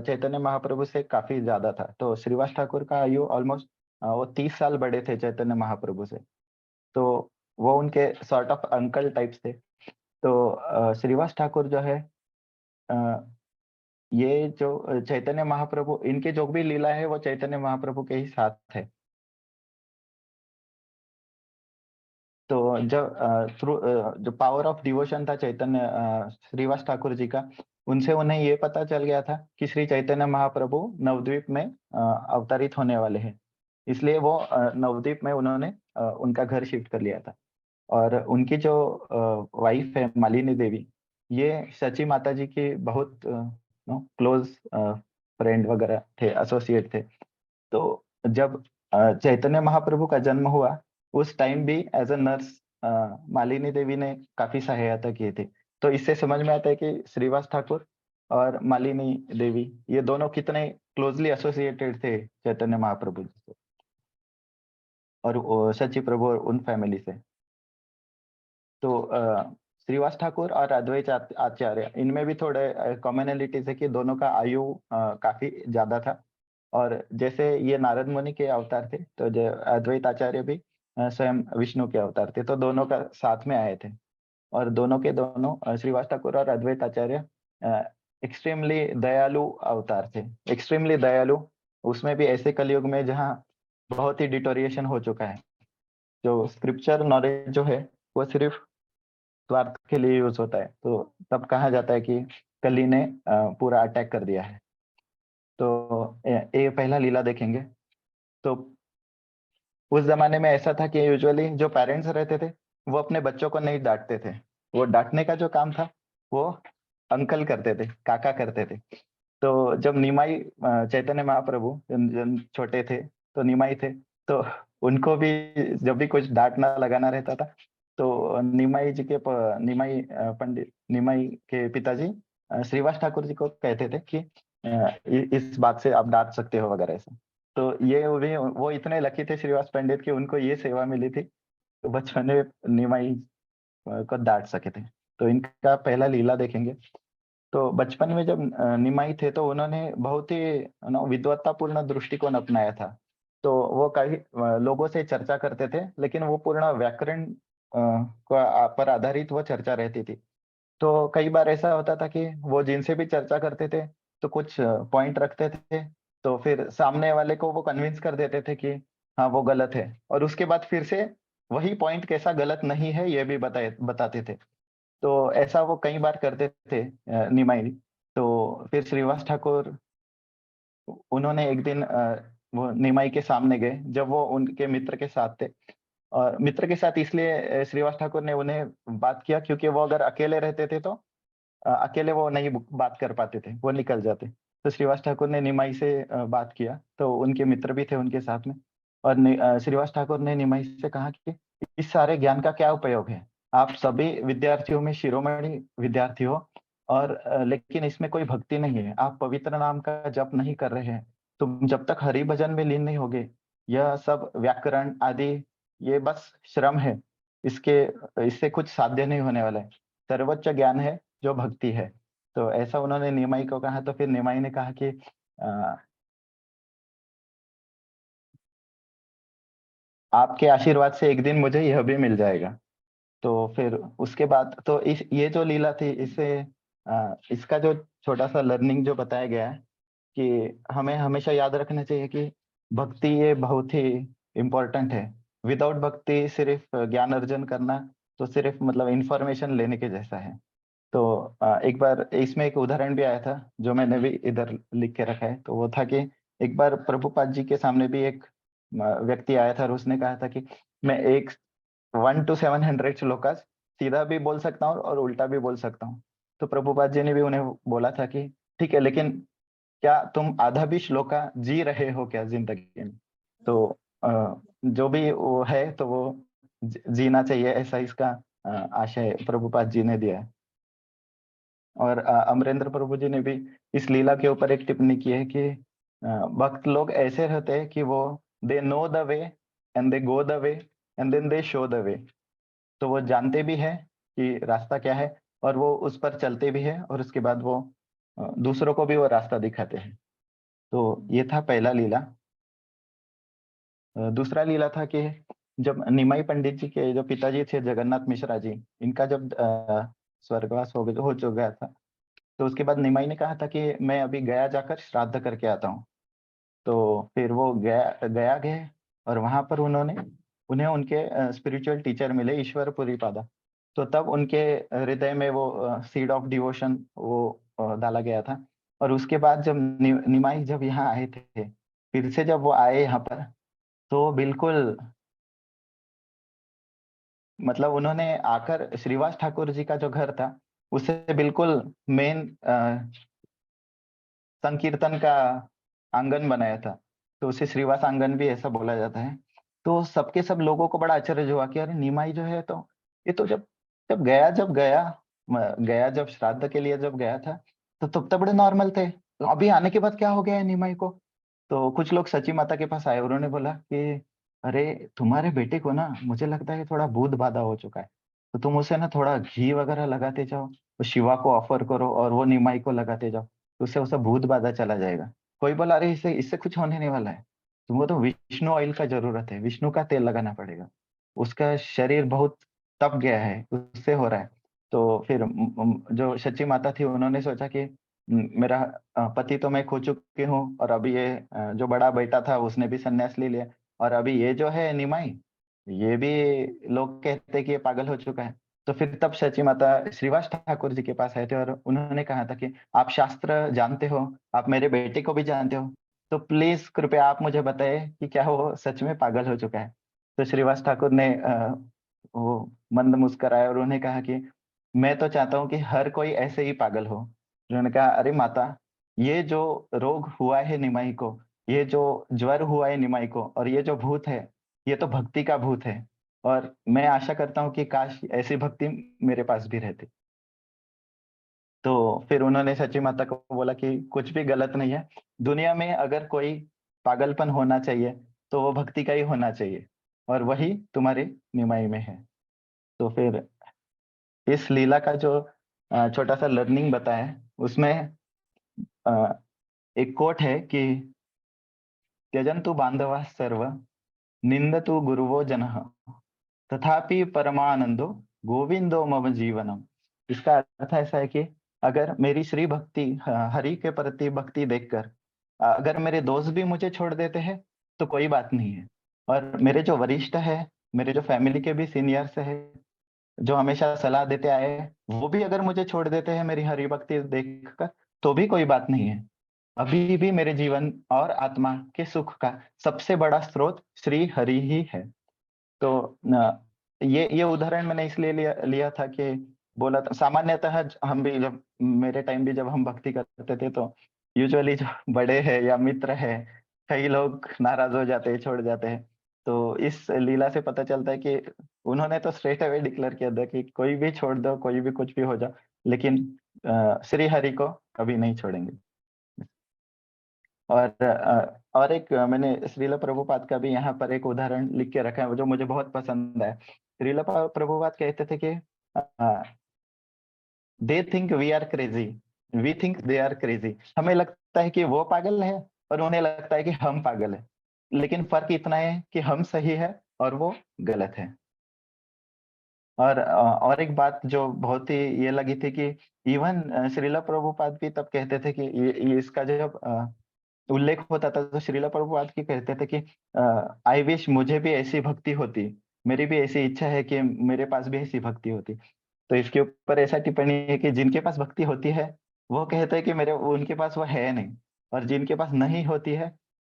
चैतन्य महाप्रभु से काफी ज्यादा था. तो श्रीवास ठाकुर का आयु ऑलमोस्ट वो 30 साल बड़े थे चैतन्य महाप्रभु से. तो वो उनके सॉर्ट ऑफ अंकल टाइप्स थे. तो श्रीवास ठाकुर जो है ये जो चैतन्य महाप्रभु, इनके जो भी लीला है वो चैतन्य महाप्रभु के ही साथ है. तो जब थ्रू जो पावर ऑफ डिवोशन था चैतन्य श्रीवास ठाकुर जी का, उनसे उन्हें ये पता चल गया था कि श्री चैतन्य महाप्रभु नवद्वीप में अवतरित होने वाले हैं. इसलिए वो नवद्वीप में उन्होंने उनका घर शिफ्ट कर लिया था. और उनकी जो वाइफ है मालिनी देवी, ये सची माता जी की बहुत क्लोज फ्रेंड वगैरह थे, एसोसिएट थे. तो जब चैतन्य महाप्रभु का जन्म हुआ उस टाइम भी एज अ नर्स मालिनी देवी ने काफी सहायता की थी. तो इससे समझ में आता है कि श्रीवास ठाकुर और मालिनी देवी ये दोनों कितने क्लोजली एसोसिएटेड थे चैतन्य महाप्रभु जी से और सची प्रभु और उन फैमिली से. तो श्रीवास ठाकुर और अद्वैत आचार्य, इनमें भी थोड़े कॉमनलिटीज है कि दोनों का आयु काफी ज्यादा था. और जैसे ये नारद मुनि के अवतार थे, तो जो अद्वैत आचार्य भी स्वयं विष्णु के अवतार थे. तो दोनों का साथ में आए थे. और दोनों के दोनों श्रीवास ठाकुर और अद्वैत आचार्य एक्सट्रीमली दयालु अवतार थे. एक्सट्रीमली दयालु, उसमें भी ऐसे कलयुग में जहाँ बहुत ही डिटोरिएशन हो चुका है. जो स्क्रिप्चर नॉलेज जो है वो सिर्फ स्वार्थ के लिए यूज होता है. तो तब कहा जाता है कि कली ने पूरा अटैक कर दिया है. तो ये पहला लीला देखेंगे. तो उस जमाने में ऐसा था कि यूजुअली जो पेरेंट्स रहते थे वो अपने बच्चों को नहीं डांटते थे. वो डांटने का जो काम था वो अंकल करते थे, काका करते थे. तो जब निमाई चैतन्य महाप्रभु जब छोटे थे तो निमाई थे, तो उनको भी जब भी कुछ डांटना लगाना रहता था तो निमाई के पिताजी श्रीवास ठाकुर जी को कहते थे कि इस बात से आप डांट सकते हो वगैरह ऐसा. तो ये वो इतने लकी थे श्रीवास पंडित की उनको ये सेवा मिली थी, तो बचपन में निमाई को डांट सके थे. तो इनका पहला लीला देखेंगे. तो बचपन में जब निमाई थे तो उन्होंने बहुत ही विद्वत्तापूर्ण दृष्टिकोण अपनाया था. तो वो कई लोगों से चर्चा करते थे, लेकिन वो पूर्ण व्याकरण पर आधारित वो चर्चा रहती थी। तो कई बार ऐसा होता था कि वो जिनसे भी चर्चा करते थे तो कुछ पॉइंट रखते थे, तो फिर सामने वाले को वो कन्विंस कर देते थे कि हाँ वो गलत है, और उसके बाद फिर से वही पॉइंट कैसा गलत नहीं है ये भी बताते थे। तो ऐसा वो कई बार करते थे निमाई। तो फिर श्रीवास ठाकुर, उन्होंने एक दिन वो निमाई के सामने गए जब वो उनके मित्र के साथ थे। और मित्र के साथ इसलिए श्रीवास ठाकुर ने उन्हें बात किया क्योंकि वो अगर अकेले रहते थे तो अकेले वो नहीं बात कर पाते थे, वो निकल जाते। तो श्रीवास ठाकुर ने निमाई से बात किया, तो उनके मित्र भी थे उनके साथ में। और श्रीवास ठाकुर ने निमाई से कहा कि इस सारे ज्ञान का क्या उपयोग है? आप सभी विद्यार्थियों में शिरोमणि विद्यार्थी हो, और लेकिन इसमें कोई भक्ति नहीं है, आप पवित्र नाम का जप नहीं कर रहे हैं। तुम जब तक हरि भजन में लीन नहीं होगे, यह सब व्याकरण आदि ये बस श्रम है, इसके इससे कुछ साध्य नहीं होने वाला है। सर्वोच्च ज्ञान है जो भक्ति है। तो ऐसा उन्होंने निमाई को कहा। तो फिर निमाई ने कहा कि आपके आशीर्वाद से एक दिन मुझे यह भी मिल जाएगा। तो फिर उसके बाद तो इस ये जो लीला थी, इससे इसका जो छोटा सा लर्निंग जो बताया गया है कि हमें हमेशा याद रखना चाहिए कि भक्ति ये बहुत ही इम्पोर्टेंट है। विदाउट भक्ति सिर्फ ज्ञान अर्जन करना तो सिर्फ मतलब इंफॉर्मेशन लेने के जैसा है। तो एक बार इसमें एक उदाहरण भी आया था जो मैंने भी इधर लिख के रखा है। तो वो था कि एक बार प्रभुपाद जी के सामने भी एक व्यक्ति आया था और उसने कहा था कि मैं एक 1 to 700 श्लोकास सीधा भी बोल सकता हूँ और उल्टा भी बोल सकता हूँ। तो प्रभुपाद जी ने भी उन्हें बोला था कि ठीक है, लेकिन क्या तुम आधा भी श्लोका जी रहे हो क्या जिंदगी में? तो जो भी वो है तो वो जीना चाहिए, ऐसा इसका आशय प्रभुपाद जी ने दिया है। और अमरेंद्र प्रभु जी ने भी इस लीला के ऊपर एक टिप्पणी की है कि भक्त लोग ऐसे रहते हैं कि वो they know the way and they go the way and then they show the way. तो वो जानते भी है कि रास्ता क्या है और वो उस पर चलते भी है, और उसके बाद वो दूसरों को भी वो रास्ता दिखाते हैं। तो ये था पहला लीला। दूसरा लीला था कि जब निमाई पंडित जी के जो पिताजी थे जगन्नाथ मिश्रा जी, इनका जब स्वर्गवास हो चुका था, तो उसके बाद निमाई ने कहा था कि मैं अभी गया जाकर श्राद्ध करके आता हूँ। तो फिर वो गया गया गए, और वहां पर उन्हें उनके स्पिरिचुअल टीचर मिले, ईश्वर पुरीपादा। तो तब उनके हृदय में वो सीड ऑफ डिवोशन वो डाला गया था। और उसके बाद जब निमाई जब यहाँ आए थे, फिर से जब वो आए यहाँ पर, तो बिल्कुल मतलब उन्होंने आकर श्रीवास ठाकुर जी का जो घर था उससे बिल्कुल मेन संकीर्तन का आंगन बनाया था। तो उसे श्रीवास आंगन भी ऐसा बोला जाता है। तो सबके सब लोगों को बड़ा आश्चर्य हुआ कि अरे निमाई जो है, तो ये तो जब गया जब श्राद्ध के लिए जब गया था तो तब तो बड़े नॉर्मल थे, तो अभी आने के बाद क्या हो गया है निमाई को? तो कुछ लोग सची माता के पास आए, उन्होंने बोला कि अरे तुम्हारे बेटे को ना मुझे लगता है कि थोड़ा भूत बाधा हो चुका है, तो तुम उसे ना थोड़ा घी वगैरह लगाते जाओ, तो शिवा को ऑफर करो और वो निमाई को लगाते जाओ, तो उससे उसे भूत बाधा चला जाएगा। कोई बोला अरे इससे इससे कुछ होने नहीं वाला है, तुमको तो विष्णु ऑयल का जरूरत है, विष्णु का तेल लगाना पड़ेगा, उसका शरीर बहुत तप गया है, उससे हो रहा है। तो फिर जो सच्ची माता थी उन्होंने सोचा कि मेरा पति तो मैं खो चुकी हूँ, और अभी ये जो बड़ा बेटा था उसने भी संन्यास ले लिया, और अभी ये जो है निमाई, ये भी लोग कहते हैं कि ये पागल हो चुका है। तो फिर तब सची माता श्रीवास ठाकुर जी के पास आए थे और उन्होंने कहा था कि आप शास्त्र जानते हो, आप मेरे बेटे को भी जानते हो, तो प्लीज कृपया आप मुझे बताए कि क्या वो सच में पागल हो चुका है। तो श्रीवास ठाकुर ने वो मंद मुस्कुराया और उन्हें कहा कि मैं तो चाहता हूँ कि हर कोई ऐसे ही पागल हो। उन्होंने कहा अरे माता, ये जो रोग हुआ है निमाई को, ये जो ज्वर हुआ है निमाई को, और ये जो भूत है, ये तो भक्ति का भूत है, और मैं आशा करता हूँ कि काश ऐसी भक्ति मेरे पास भी रहती। तो फिर उन्होंने सची माता को बोला कि कुछ भी गलत नहीं है, दुनिया में अगर कोई पागलपन होना चाहिए तो वो भक्ति का ही होना चाहिए, और वही तुम्हारी निमाई में है। तो फिर इस लीला का जो छोटा सा लर्निंग बताया उसमें अ, एक कोट है कि त्यजन्तु बांधवा सर्व निंदतु गुरुवो जनः तथापि परमानंदो गोविंदो मम जीवनम। इसका अर्थ ऐसा है कि अगर मेरी श्री भक्ति, हरि के प्रति भक्ति देखकर अगर मेरे दोस्त भी मुझे छोड़ देते हैं तो कोई बात नहीं है, और मेरे जो वरिष्ठ है, मेरे जो फैमिली के भी सीनियर्स है, जो हमेशा सलाह देते आए हैं, वो भी अगर मुझे छोड़ देते हैं मेरी हरि भक्ति देखकर तो भी कोई बात नहीं है। अभी भी मेरे जीवन और आत्मा के सुख का सबसे बड़ा स्रोत श्री हरि ही है। तो ये उदाहरण मैंने इसलिए लिया था कि बोला था सामान्यतः हम भी जब मेरे टाइम भी जब हम भक्ति करते थे तो यूजुअली जो बड़े हैं या मित्र है, कई लोग नाराज हो जाते हैं, छोड़ जाते हैं। तो इस लीला से पता चलता है कि उन्होंने तो स्ट्रेट अवे डिक्लेयर किया था कि कोई भी छोड़ दो, कोई भी कुछ भी हो जाओ, लेकिन श्री हरि को कभी नहीं छोड़ेंगे। और एक मैंने श्रील प्रभुपाद का भी यहाँ पर एक उदाहरण लिख के रखा है जो मुझे बहुत पसंद है। श्रील प्रभुपाद कहते थे कि they think we are crazy, we think they are crazy. हमें लगता है कि वो पागल है और उन्हें लगता है कि हम पागल है, लेकिन फर्क इतना है कि हम सही है और वो गलत है। और एक बात जो बहुत ही ये लगी थी कि इवन श्रील प्रभुपाद भी तब कहते थे कि ये इसका जब उल्लेख होता था तो श्रील प्रभुपाद की कहते थे कि आई विश मुझे भी ऐसी भक्ति होती, मेरी भी ऐसी इच्छा है कि मेरे पास भी ऐसी भक्ति होती। तो इसके ऊपर ऐसा टिप्पणी है कि जिनके पास भक्ति होती है वो कहते हैं कि मेरे उनके पास वो है नहीं, और जिनके पास नहीं होती है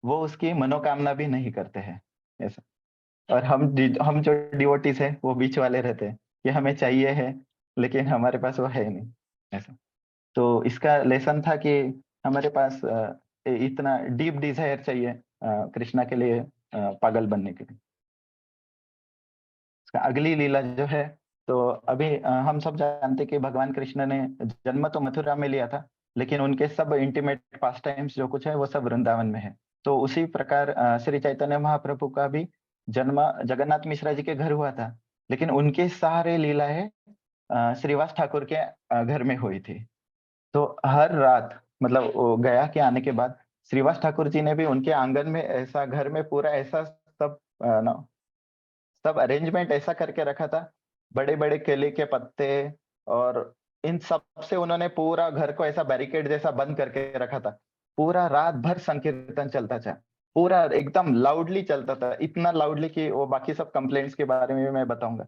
वो उसकी मनोकामना भी नहीं करते हैं ऐसा। और हम जो डिवोटीज है वो बीच वाले रहते हैं कि हमें चाहिए है लेकिन हमारे पास वो है नहीं ऐसा। तो इसका लेसन था कि हमारे पास इतना डीप डिजायर चाहिए कृष्णा के लिए, पागल बनने के लिए। अगली लीला जो है, तो अभी हम सब जानते कि भगवान कृष्ण ने जन्म तो मथुरा में लिया था, लेकिन उनके सब इंटीमेट पास टाइम्स जो कुछ है वो सब वृंदावन में है। तो उसी प्रकार श्री चैतन्य महाप्रभु का भी जन्म जगन्नाथ मिश्रा जी के घर हुआ था, लेकिन उनके सारे लीलाएं श्रीवास ठाकुर के घर में हुई थी। तो हर रात मतलब वो गया के आने के बाद श्रीवास ठाकुर जी ने भी उनके आंगन में ऐसा, घर में पूरा ऐसा सब अरेंजमेंट ऐसा करके रखा था, बड़े बड़े केले के पत्ते और इन सब से उन्होंने पूरा घर को ऐसा बैरिकेड जैसा बंद करके रखा था। पूरा रात भर संकीर्तन चलता था, पूरा एकदम लाउडली चलता था, इतना लाउडली कि वो बाकी सब कंप्लेंट्स के बारे में भी मैं बताऊंगा,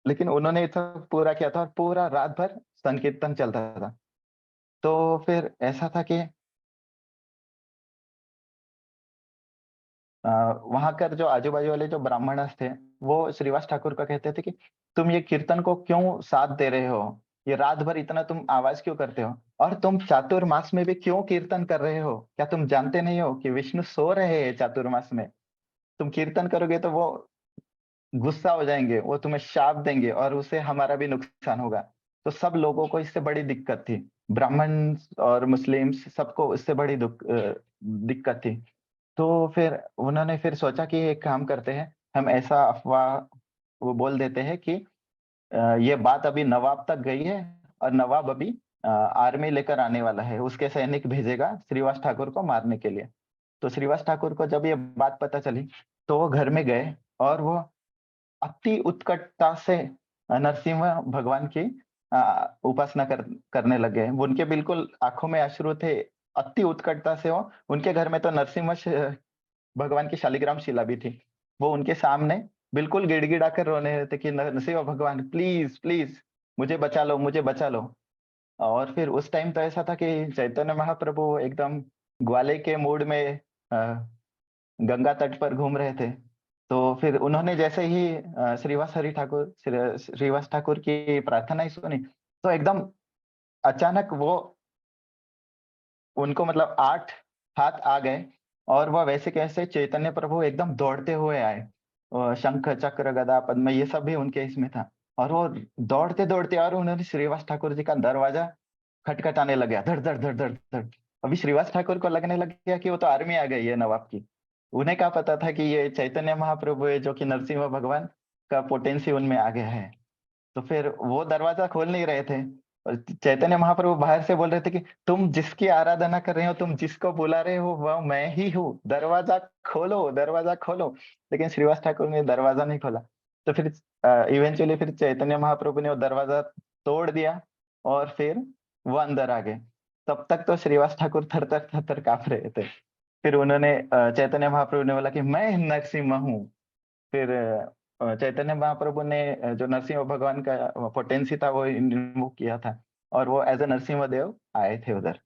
लेकिन उन्होंने इतना पूरा किया था और पूरा रात भर संकीर्तन चलता था। तो फिर ऐसा था कि वहां कर जो आजू बाजू वाले जो ब्राह्मण थे वो श्रीवास ठाकुर का कहते थे कि तुम ये कीर्तन को क्यों साथ दे रहे हो, ये रात भर इतना तुम आवाज क्यों करते हो, और तुम चातुर्मास में भी क्यों कीर्तन कर रहे हो, क्या तुम जानते नहीं हो कि विष्णु सो रहे हैं चातुर्मास में, तुम कीर्तन करोगे तो वो गुस्सा हो जाएंगे, वो तुम्हें शाप देंगे और उससे हमारा भी नुकसान होगा। तो सब लोगों को इससे बड़ी दिक्कत थी, ब्राह्मण और मुस्लिम्स सबको इससे बड़ी दिक्कत थी। तो फिर उन्होंने फिर सोचा कि एक काम करते हैं, हम ऐसा अफवाह वो बोल देते हैं कि ये बात अभी नवाब तक गई है और नवाब अभी आर्मी लेकर आने वाला है, उसके सैनिक भेजेगा श्रीवास ठाकुर को मारने के लिए। तो श्रीवास ठाकुर को जब ये बात पता चली तो वो घर में गए और वो अति उत्कटता से नरसिंह भगवान की उपासना करने लगे। उनके बिल्कुल आंखों में अश्रु थे, अति उत्कटता से वो, उनके घर में तो नरसिंह भगवान की शालिग्राम शिला भी थी, वो उनके सामने बिल्कुल गिड़गिड़ा कर रोने रहते कि नरसिंह भगवान प्लीज प्लीज मुझे बचा लो, मुझे बचा लो। और फिर उस टाइम तो ऐसा था कि चैतन्य महाप्रभु एकदम ग्वाले के मूड में गंगा तट पर घूम रहे थे। तो फिर उन्होंने जैसे ही श्रीवास ठाकुर की प्रार्थना ही सुनी तो एकदम अचानक वो उनको मतलब 8 हाथ आ गए और वह वैसे कैसे चैतन्य प्रभु एकदम दौड़ते हुए आए, शंख चक्र गदा पद्म ये सब भी उनके इसमें था, और वो दौड़ते दौड़ते और उन्होंने श्रीवास ठाकुर जी का दरवाजा खटखटाने लग गया, धड़ धड़ धड़ धड़ धड़। अभी श्रीवास ठाकुर को लगने लग गया कि वो तो आर्मी आ गई है नवाब की। उन्हें क्या पता था कि ये चैतन्य महाप्रभु है जो कि नरसिंह भगवान का पोटेंसी उनमें आ गया है। तो फिर वो दरवाजा खोल नहीं रहे थे और चैतन्य महाप्रभु बाहर से बोल रहे थे कि तुम जिसकी आराधना कर रहे हो, तुम जिसको बुला रहे हो वह मैं ही हूँ, दरवाजा खोलो, दरवाजा खोलो। लेकिन श्रीवास ठाकुर ने दरवाजा नहीं खोला। तो फिर इवेंचुअली फिर चैतन्य महाप्रभु ने वो दरवाजा तोड़ दिया और फिर वो अंदर आ गए। तब तक तो श्रीवास ठाकुर थर थर थर थर कांप रहे थे। फिर उन्होंने चैतन्य महाप्रभु ने बोला कि मैं नरसिम्हा हूँ। फिर चैतन्य महाप्रभु ने जो नरसिंह भगवान का पोटेंसी था वो रिमूव किया था और वो एज ए नरसिंह देव आए थे उधर।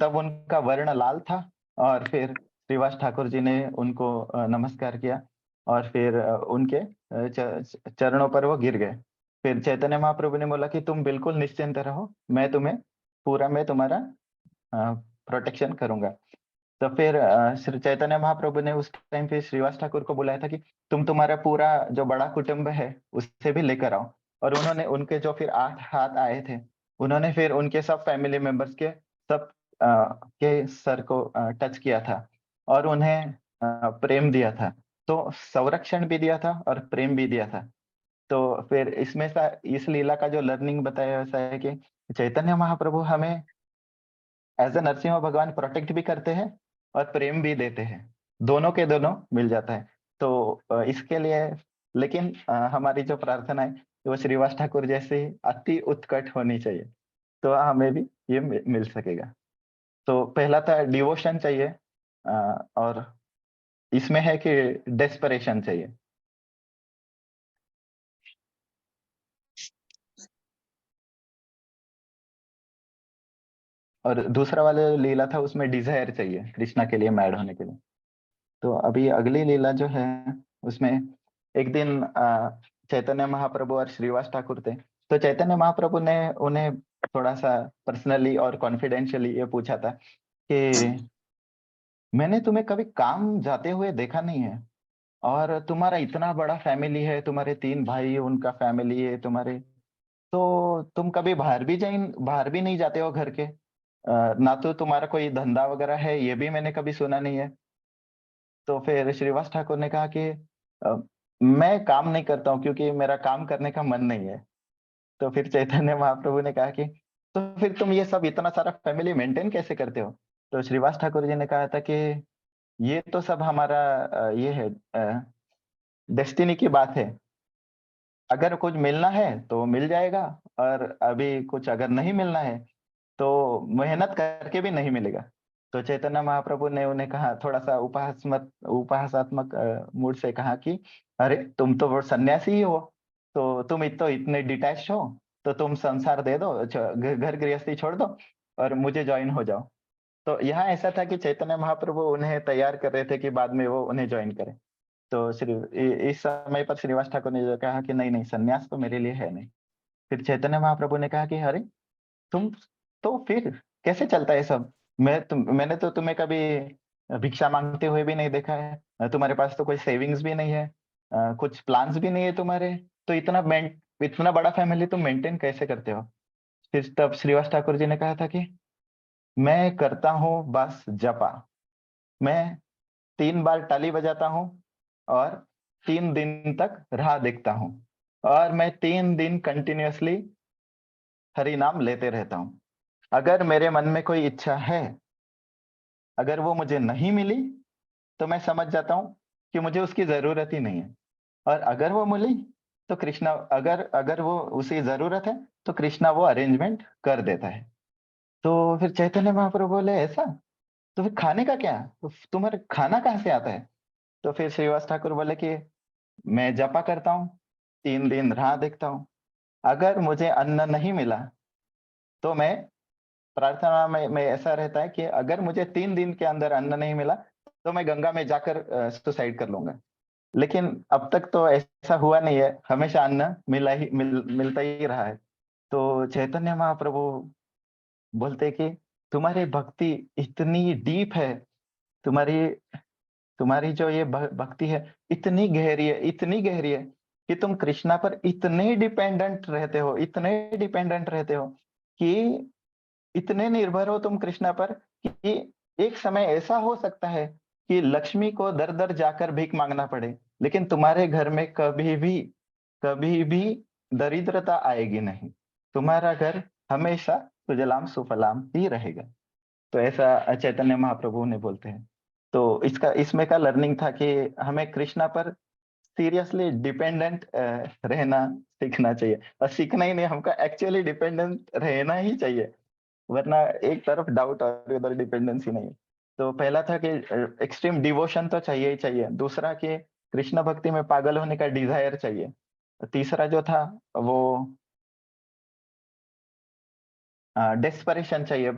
तब उनका वर्ण लाल था और फिर श्रीवास ठाकुर जी ने उनको नमस्कार किया और फिर उनके चरणों पर वो गिर गए। फिर चैतन्य महाप्रभु ने बोला कि तुम बिल्कुल निश्चिंत रहो, मैं तुम्हारा प्रोटेक्शन करूंगा। तो फिर श्री चैतन्य महाप्रभु ने उस टाइम पे श्रीवास ठाकुर को बुलाया था कि तुम तुम्हारा पूरा जो बड़ा कुटुंब है उससे भी लेकर आओ। और उन्होंने उनके जो फिर 8 हाथ आए थे, उन्होंने फिर उनके सब फैमिली मेंबर्स के सब के सर को टच किया था और उन्हें प्रेम दिया था। तो संरक्षण भी दिया था और प्रेम भी दिया था। तो फिर इस लीला का जो लर्निंग बताया वैसा है कि चैतन्य महाप्रभु हमें एज ए नरसिंह भगवान प्रोटेक्ट भी करते हैं और प्रेम भी देते हैं, दोनों के दोनों मिल जाता है। तो इसके लिए लेकिन हमारी जो प्रार्थना है वो श्रीवास ठाकुर जैसे अति उत्कट होनी चाहिए, तो हमें भी ये मिल सकेगा। तो पहला था डिवोशन चाहिए और इसमें है कि डेस्परेशन चाहिए। और दूसरा वाला लीला था उसमें डिजायर चाहिए कृष्णा के लिए मैड होने के लिए। तो अभी अगली लीला जो है उसमें एक दिन चैतन्य महाप्रभु और श्रीवास ठाकुर थे। तो चैतन्य महाप्रभु ने उन्हें थोड़ा सा पर्सनली और कॉन्फिडेंशियली ये पूछा था कि मैंने तुम्हें कभी काम जाते हुए देखा नहीं है और तुम्हारा इतना बड़ा फैमिली है, तुम्हारे 3 भाई उनका फैमिली है तुम्हारे, तो तुम कभी बाहर भी नहीं जाते हो घर के, ना तो तुम्हारा कोई धंधा वगैरह है, ये भी मैंने कभी सुना नहीं है। तो फिर श्रीवास ठाकुर ने कहा कि मैं काम नहीं करता हूँ क्योंकि मेरा काम करने का मन नहीं है। तो फिर चैतन्य महाप्रभु ने कहा कि तो फिर तुम ये सब इतना सारा फैमिली मेंटेन कैसे करते हो? तो श्रीवास ठाकुर जी ने कहा था कि ये तो सब हमारा ये है, डेस्टिनी की बात है। अगर कुछ मिलना है तो मिल जाएगा और अभी कुछ अगर नहीं मिलना है तो मेहनत करके भी नहीं मिलेगा। तो चैतन्य महाप्रभु ने उन्हें कहा, थोड़ा सा उपहासात्मक मूड से कहा कि अरे तुम तो वो सन्यासी ही हो, तो तुम इतने डिटैच हो, तो तुम संसार दे दो, घर गृहस्थी छोड़ दो और मुझे ज्वाइन हो जाओ। तो यहाँ ऐसा था कि चैतन्य महाप्रभु उन्हें तैयार कर रहे थे कि बाद में वो उन्हें ज्वाइन करें। तो इस समय पर श्रीवास ठाकुर ने जो कहा कि नहीं नहीं, सन्यास तो मेरे लिए है नहीं। फिर चैतन्य महाप्रभु ने कहा कि अरे तुम तो फिर कैसे चलता है सब? मैंने तो तुम्हें कभी भिक्षा मांगते हुए भी नहीं देखा है, तुम्हारे पास तो कोई सेविंग्स भी नहीं है, कुछ प्लान्स भी नहीं है तुम्हारे, तो इतना बड़ा फैमिली तुम मेंटेन कैसे करते हो? फिर तब श्रीवास ठाकुर जी ने कहा था कि मैं करता हूँ बस जपा, मैं 3 बार ताली बजाता हूँ और 3 दिन तक राह देखता हूँ और मैं 3 दिन कंटिन्यूअसली हरि नाम लेते रहता हूँ। अगर मेरे मन में कोई इच्छा है, अगर वो मुझे नहीं मिली तो मैं समझ जाता हूँ कि मुझे उसकी जरूरत ही नहीं है, और अगर वो मिली तो कृष्णा, अगर अगर वो उसी जरूरत है तो कृष्णा वो अरेंजमेंट कर देता है। तो फिर चैतन्य महाप्रभु बोले ऐसा, तो फिर खाने का क्या, तो तुम्हारे खाना कहाँ से आता है? तो फिर श्रीवास ठाकुर बोले कि मैं जपा करता हूँ, 3 दिन राह देखता हूँ, अगर मुझे अन्न नहीं मिला तो मैं प्रार्थना में ऐसा रहता है कि अगर मुझे 3 दिन के अंदर अन्न नहीं मिला तो मैं गंगा में जाकर सुसाइड कर लूंगा। लेकिन अब तक तो ऐसा हुआ नहीं है, हमेशा अन्न मिलता ही रहा है। तो चैतन्य महाप्रभु बोलते कि तुम्हारी भक्ति इतनी डीप है, तुम्हारी तुम्हारी जो ये भक्ति है इतनी गहरी है, इतनी गहरी है कि तुम कृष्णा पर इतने डिपेंडेंट रहते हो, इतने डिपेंडेंट रहते हो कि इतने निर्भर हो तुम कृष्णा पर कि एक समय ऐसा हो सकता है कि लक्ष्मी को दर दर जाकर भीख मांगना पड़े, लेकिन तुम्हारे घर में कभी भी दरिद्रता आएगी नहीं, तुम्हारा घर हमेशा सुजलाम सुफलाम ही रहेगा। तो ऐसा चैतन्य महाप्रभु ने बोलते हैं। तो इसमें का लर्निंग था कि हमें कृष्णा पर सीरियसली डिपेंडेंट रहना सीखना चाहिए, और सीखना ही नहीं, हमको एक्चुअली डिपेंडेंट रहना ही चाहिए, वरना एक तरफ डाउट और उधर डिपेंडेंसी नहीं है। तो पहला था कि एक्सट्रीम डिवोशन तो चाहिए ही चाहिए, दूसरा कि कृष्ण भक्ति में पागल होने का डिजायर चाहिए, तीसरा जो था वो डेस्परेशन चाहिए,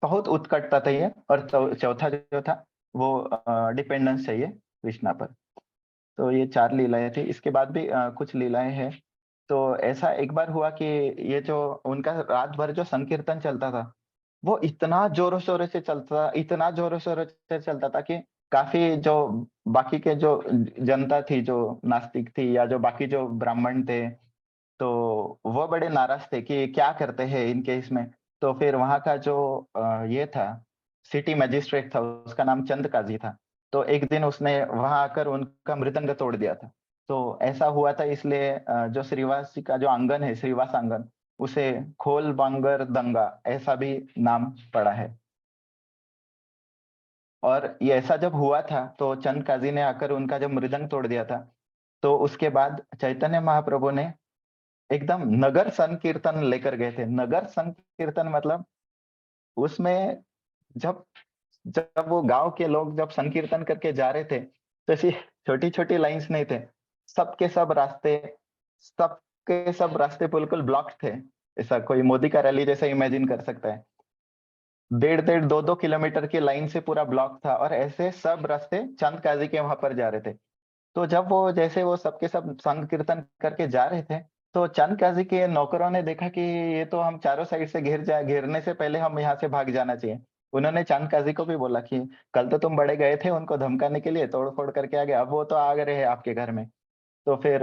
बहुत उत्कटता चाहिए, और चौथा जो था वो डिपेंडेंस चाहिए कृष्णा पर। तो ये 4 लीलाएं थी। इसके बाद भी कुछ लीलाएं हैं। तो ऐसा एक बार हुआ कि ये जो उनका रात भर जो संकीर्तन चलता था, वो इतना जोरों शोरों से चलता, इतना जोरों शोरों से चलता था कि काफी जो बाकी के जो जनता थी, जो नास्तिक थी या जो बाकी जो ब्राह्मण थे, तो वो बड़े नाराज थे कि क्या करते हैं इनके इसमें। तो फिर वहां का जो ये था सिटी मजिस्ट्रेट था, उसका नाम चंद काजी था। तो एक दिन उसने वहां आकर उनका मृदंग तोड़ दिया था। तो ऐसा हुआ था, इसलिए जो श्रीवास जी का जो आंगन है, श्रीवास आंगन, उसे खोल बांगर दंगा ऐसा भी नाम पड़ा है। और ये ऐसा जब हुआ था तो चंद काजी ने आकर उनका जब मृदंग तोड़ दिया था, तो उसके बाद चैतन्य महाप्रभु ने एकदम नगर संकीर्तन लेकर गए थे। नगर संकीर्तन मतलब उसमें जब जब वो गांव के लोग जब संकीर्तन करके जा रहे थे, तो ऐसी छोटी छोटी लाइंस नहीं थे, सबके सब रास्ते, सबके सब रास्ते बिल्कुल ब्लॉक थे। ऐसा कोई मोदी का रैली जैसा इमेजिन कर सकता है। 1.5-2 किलोमीटर की लाइन से पूरा ब्लॉक था, और ऐसे सब रास्ते चंद काजी के वहां पर जा रहे थे। तो जब वो जैसे वो सबके सब संकीर्तन करके जा रहे थे, तो चंद काजी के नौकरों ने देखा कि ये तो हम चारों साइड से घेरने से पहले हम यहाँ से भाग जाना चाहिए। उन्होंने चंद काजी को भी बोला कि कल तो तुम बड़े गए थे उनको धमकाने के लिए, तोड़ फोड़ करके आ गए, अब वो तो आ गए हैं आपके घर में। तो फिर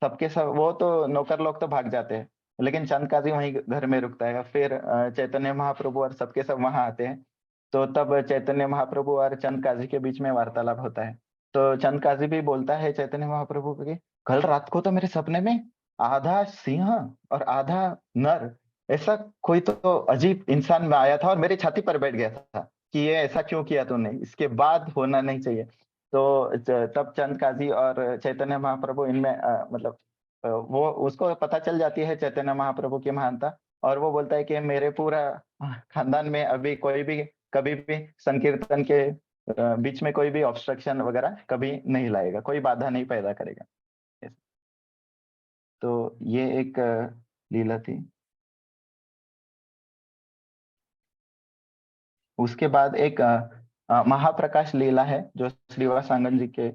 सबके सब वो तो नौकर लोग तो भाग जाते हैं, लेकिन चंद काजी वहीं घर में रुकता है। फिर चैतन्य महाप्रभु और सबके सब वहां आते हैं। तो तब चैतन्य महाप्रभु और चंद काजी के बीच में वार्तालाप होता है। तो चंद काजी भी बोलता है चैतन्य महाप्रभु को कि कल रात को तो मेरे सपने में आधा सिंह और आधा नर, ऐसा कोई तो अजीब इंसान में आया था और मेरी छाती पर बैठ गया था कि ये ऐसा क्यों किया तूने, इसके बाद होना नहीं चाहिए। तो तब चंद काजी और चैतन्य महाप्रभु इनमें मतलब वो उसको पता चल जाती है चैतन्य महाप्रभु की महानता, और वो बोलता है कि मेरे पूरा खानदान में अभी कोई भी कभी भी संकीर्तन के बीच में कोई भी ऑब्स्ट्रक्शन वगैरह कभी नहीं लाएगा, कोई बाधा नहीं पैदा करेगा। तो ये एक लीला थी। उसके बाद एक महाप्रकाश लीला है जो श्रीवास आंगन जी के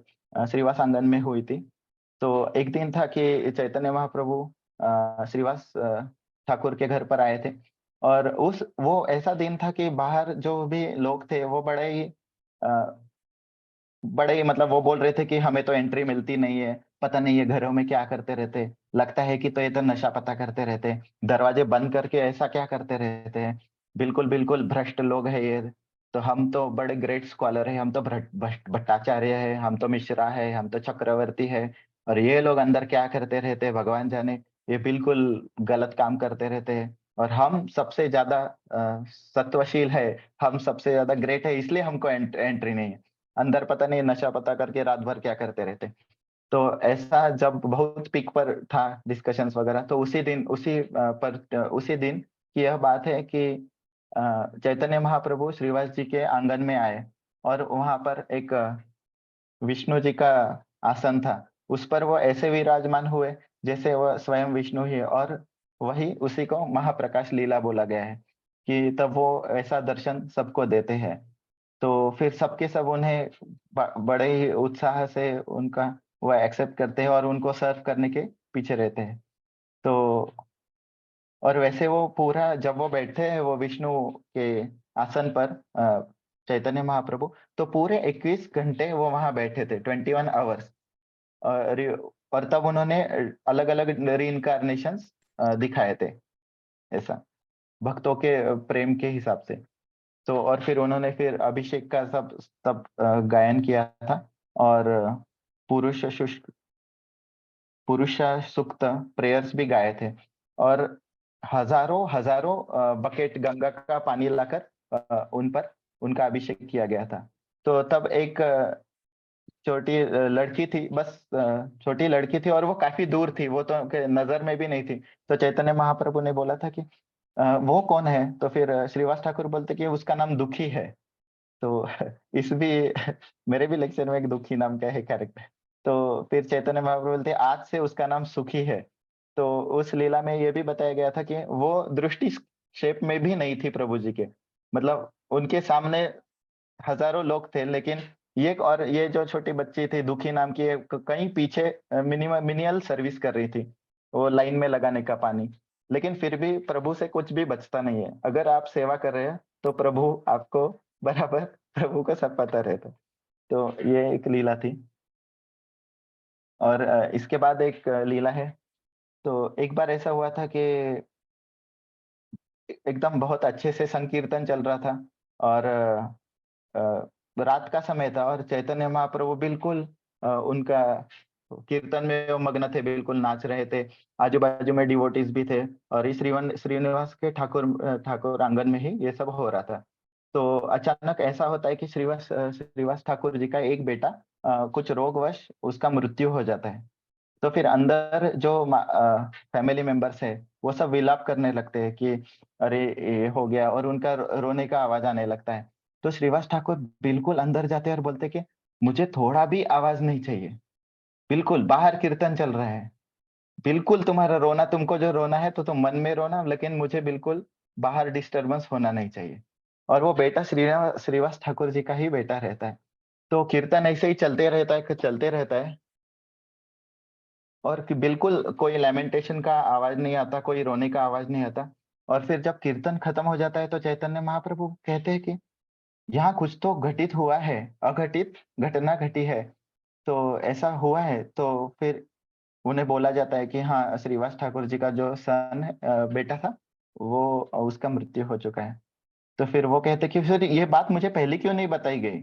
श्रीवास आंगन में हुई थी। तो एक दिन था कि चैतन्य महाप्रभु श्रीवास ठाकुर के घर पर आए थे, और वो ऐसा दिन था कि बाहर जो भी लोग थे वो बड़े ही मतलब वो बोल रहे थे कि हमें तो एंट्री मिलती नहीं है, पता नहीं ये घरों में क्या करते रहते, लगता है कि तो ये तो नशा पता करते रहते, दरवाजे बंद करके ऐसा क्या करते रहते हैं, बिल्कुल बिल्कुल भ्रष्ट लोग है ये। तो हम तो बड़े ग्रेट स्कॉलर है, हम तो भट्टाचार्य है, हम तो मिश्रा है, हम तो चक्रवर्ती है, और ये लोग अंदर क्या करते रहते हैं भगवान जाने, ये बिल्कुल गलत काम करते रहते हैं, और हम सबसे ज्यादा सत्वशील है, हम सबसे ज्यादा ग्रेट है, इसलिए हमको एंट्री नहीं है, अंदर पता नहीं नशा पता करके रात भर क्या करते रहते। तो ऐसा जब बहुत पीक पर था डिस्कशंस वगैरह, तो उसी दिन की यह बात है कि चैतन्य महाप्रभु श्रीवास जी के आंगन में आए, और वहां पर एक विष्णु जी का आसन था, उस पर वो ऐसे विराजमान हुए जैसे वह स्वयं विष्णु ही है, और वही उसी को महाप्रकाश लीला बोला गया है कि तब वो ऐसा दर्शन सबको देते हैं। तो फिर सबके सब उन्हें बड़े ही उत्साह से उनका वो एक्सेप्ट करते हैं और उनको सर्व करने के पीछे रहते हैं। तो और वैसे वो पूरा जब वो बैठे हैं वो विष्णु के आसन पर चैतन्य महाप्रभु, तो पूरे 21 घंटे वो वहां बैठे थे, 21 आवर्स। और तब उन्होंने अलग अलग रीइंकारनेशंस दिखाए थे, ऐसा भक्तों के प्रेम के हिसाब से। तो और फिर उन्होंने फिर अभिषेक का सब तब गायन किया था, और पुरुष सूक्त प्रेयर्स भी गाए थे, और हजारों हजारों बकेट गंगा का पानी लाकर उन पर उनका अभिषेक किया गया था। तो तब एक छोटी लड़की थी, बस छोटी लड़की थी और वो काफी दूर थी, वो तो उनके नजर में भी नहीं थी। तो चैतन्य महाप्रभु ने बोला था कि वो कौन है? तो फिर श्रीवास ठाकुर बोलते कि उसका नाम दुखी है। तो इस भी मेरे भी लेक्चर में एक दुखी नाम का है कैरेक्टर। तो फिर चैतन्य महाप्रभु बोलते आज से उसका नाम सुखी है। तो उस लीला में ये भी बताया गया था कि वो दृष्टि शेप में भी नहीं थी प्रभु जी के, मतलब उनके सामने हजारों लोग थे, लेकिन ये जो छोटी बच्ची थी दुखी नाम की, कहीं पीछे मिनिमल सर्विस कर रही थी, वो लाइन में लगाने का पानी। लेकिन फिर भी प्रभु से कुछ भी बचता नहीं है। अगर आप सेवा कर रहे हैं तो प्रभु आपको बराबर, प्रभु को सब पता रहता। तो ये एक लीला थी। और इसके बाद एक लीला है। तो एक बार ऐसा हुआ था कि एकदम बहुत अच्छे से संकीर्तन चल रहा था और रात का समय था और चैतन्य महाप्रभु बिल्कुल उनका कीर्तन में वो मग्न थे, बिल्कुल नाच रहे थे। आजू बाजू में डिवोटीज भी थे और इस श्रीनिवास के ठाकुर आंगन में ही ये सब हो रहा था। तो अचानक ऐसा होता है कि श्रीवास ठाकुर जी का एक बेटा कुछ रोगवश उसका मृत्यु हो जाता है। तो फिर अंदर जो फैमिली मेंबर्स है वो सब विलाप करने लगते हैं कि अरे ये हो गया, और उनका रोने का आवाज आने लगता है। तो श्रीवास ठाकुर बिल्कुल अंदर जाते हैं और बोलते कि मुझे थोड़ा भी आवाज नहीं चाहिए, बिल्कुल बाहर कीर्तन चल रहा है, बिल्कुल तुम्हारा रोना, तुमको जो रोना है तो तुम मन में रोना, लेकिन मुझे बिल्कुल बाहर डिस्टरबेंस होना नहीं चाहिए। और वो बेटा श्रीवास ठाकुर जी का ही बेटा रहता है। तो कीर्तन ऐसे ही चलते रहता है, चलते रहता है, और कि बिल्कुल कोई लैमेंटेशन का आवाज नहीं आता, कोई रोने का आवाज नहीं आता। और फिर जब कीर्तन खत्म हो जाता है तो चैतन्य महाप्रभु कहते हैं कि यहाँ कुछ तो घटित हुआ है, अघटित घटना घटी है। तो ऐसा हुआ है। तो फिर उन्हें बोला जाता है कि हाँ, श्रीवास ठाकुर जी का जो सन है, बेटा था, वो उसका मृत्यु हो चुका है। तो फिर वो कहते कि फिर ये बात मुझे पहले क्यों नहीं बताई गई?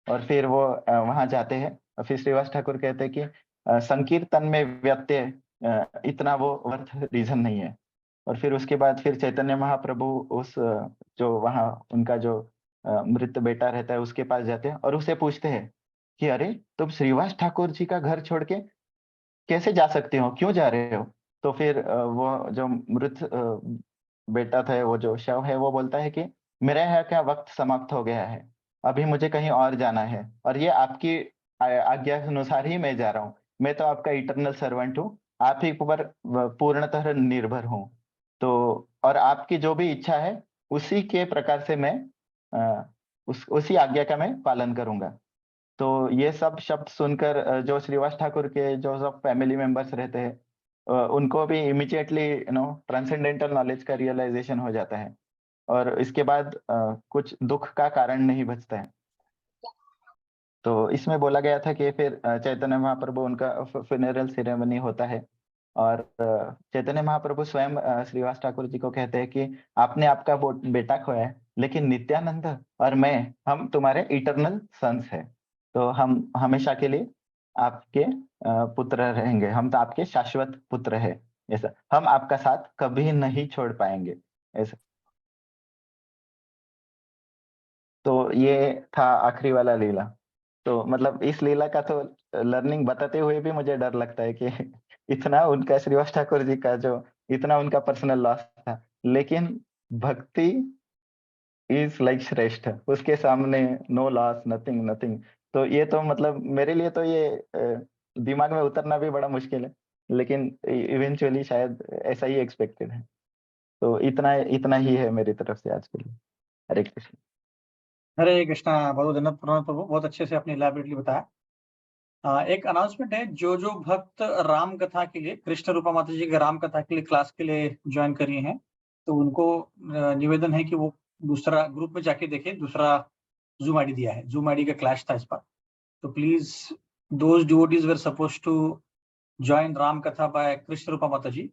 और फिर वो वहां जाते हैं और फिर श्रीवास ठाकुर कहते हैं कि संकीर्तन में व्यत्यय इतना वो वर्थ रीजन नहीं है। और फिर उसके बाद फिर चैतन्य महाप्रभु उस जो वहाँ उनका जो मृत बेटा रहता है उसके पास जाते हैं और उसे पूछते हैं कि अरे, तुम श्रीवास ठाकुर जी का घर छोड़ के कैसे जा सकते हो, क्यों जा रहे हो? तो फिर वो जो मृत बेटा था, वो जो शव है, वो बोलता है कि मेरा यहाँ का वक्त समाप्त हो गया है, अभी मुझे कहीं और जाना है, और ये आपकी आज्ञा के अनुसार ही मैं जा रहा हूँ। मैं तो आपका इटरनल सर्वेंट हूँ, आप ही पर पूर्णतः निर्भर हूँ। तो और आपकी जो भी इच्छा है उसी के प्रकार से मैं उसी आज्ञा का मैं पालन करूंगा। तो ये सब शब्द सुनकर जो श्रीवास ठाकुर के जो सब फैमिली मेंबर्स रहते हैं, उनको भी इमिडिएटली ट्रांसेंडेंटल नॉलेज का रियलाइजेशन हो जाता है, और इसके बाद कुछ दुख का कारण नहीं बचता है। तो इसमें बोला गया था कि फिर चैतन्य महाप्रभु उनका फ्यूनरल सेरेमनी होता है, और चैतन्य महाप्रभु स्वयं श्रीवास ठाकुर जी को कहते हैं कि आपने आपका बेटा खोया है, लेकिन नित्यानंद और मैं, हम तुम्हारे इटरनल सन्स हैं। तो हम हमेशा के लिए आपके पुत्र रहेंगे, हम तो आपके शाश्वत पुत्र है, ऐसा हम आपका साथ कभी नहीं छोड़ पाएंगे, ऐसा। तो ये था आखिरी वाला लीला। तो मतलब इस लीला का तो लर्निंग बताते हुए भी मुझे डर लगता है कि इतना उनका श्रीवास ठाकुर जी का जो इतना उनका पर्सनल लॉस था, लेकिन भक्ति इज लाइक श्रेष्ठ, उसके सामने नो लॉस, नथिंग नथिंग। तो ये तो मतलब मेरे लिए तो ये दिमाग में उतरना भी बड़ा मुश्किल है, लेकिन इवेंचुअली शायद ऐसा ही एक्सपेक्टेड है। तो इतना इतना ही है मेरी तरफ से आज के लिए। हरे कृष्ण। हरे कृष्णा। बहुत धन्यवाद प्रभु, बहुत अच्छे से आपने इलैबोरेटली बताया। एक अनाउंसमेंट है, जो भक्त राम कथा के लिए, कृष्ण रूपा माता जी के राम कथा के लिए क्लास के लिए ज्वाइन करिए हैं, तो उनको निवेदन है कि वो दूसरा ग्रुप में जाके देखें, दूसरा जूम आईडी दिया है, जूम आईडी का क्लैश था इस पर। तो please those devotees were supposed to join Ram Katha by Krishna Rupa Mataji,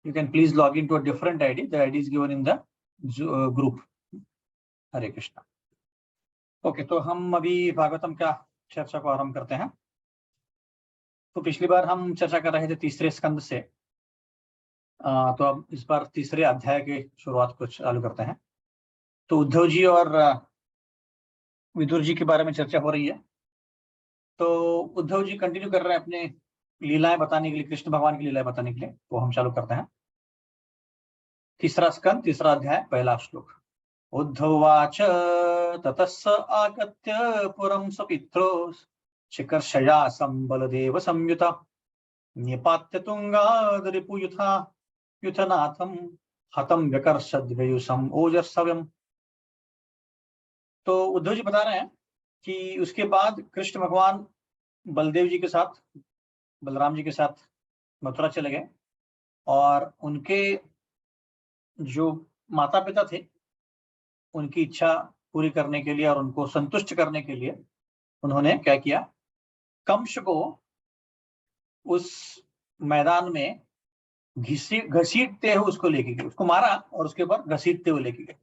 you can please log into a different ID. The ID is given in the group. Hare Krishna. Okay, तो हम अभी भागवतम का चर्चा को आरंभ करते हैं। तो पिछली बार हम चर्चा कर रहे थे तीसरे स्कंद से, तो अब इस बार तीसरे अध्याय की शुरुआत को चालू करते हैं। तो उद्धव जी और विदुर जी के बारे में चर्चा हो रही है। तो उद्धव जी कंटिन्यू कर रहे हैं अपने लीलाएं बताने के लिए, कृष्ण भगवान की लीलाएं बताने के लिए। तो हम चालू करते हैं। तीसरा स्कंद, तीसरा अध्याय, पहला श्लोक। उद्धवाच ततः स आगत्य पुरं सपित्रो शिखर्षया संबलदेव संयुत निपात्य तुंगादरिपुयुथा युथनाथम हतम व्यकर्षद्वयुषम ओजस्सव्यम। तो उद्धव जी बता रहे हैं कि उसके बाद कृष्ण भगवान बलदेव जी के साथ, बलराम जी के साथ मथुरा चले गए और उनके जो माता पिता थे उनकी इच्छा पूरी करने के लिए और उनको संतुष्ट करने के लिए उन्होंने क्या किया, कंस को उस मैदान में घसीटते हुए उसको लेके गए, उसको मारा और उसके बाद घसीटते हुए लेके गए।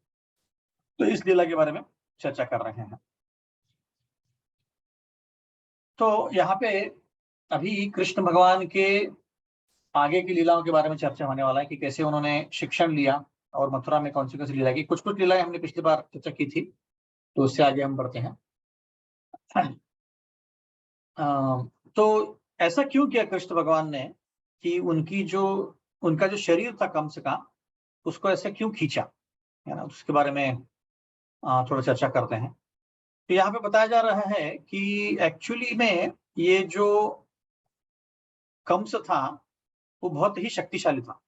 तो इस लीला के बारे में चर्चा कर रहे हैं। तो यहाँ पे अभी कृष्ण भगवान के आगे की लीलाओं के बारे में चर्चा होने वाला है कि कैसे उन्होंने शिक्षण लिया और मथुरा में कौन सी लीला की। कुछ कुछ लीलाएं हमने पिछली बार चर्चा की थी, तो उससे आगे हम बढ़ते हैं। तो ऐसा क्यों किया कृष्ण भगवान ने कि उनका जो शरीर था कंस का, उसको ऐसे क्यों खींचा, है ना, उसके बारे में थोड़ा चर्चा करते हैं। तो यहाँ पे बताया जा रहा है कि एक्चुअली में ये जो कंस था वो बहुत ही शक्तिशाली था।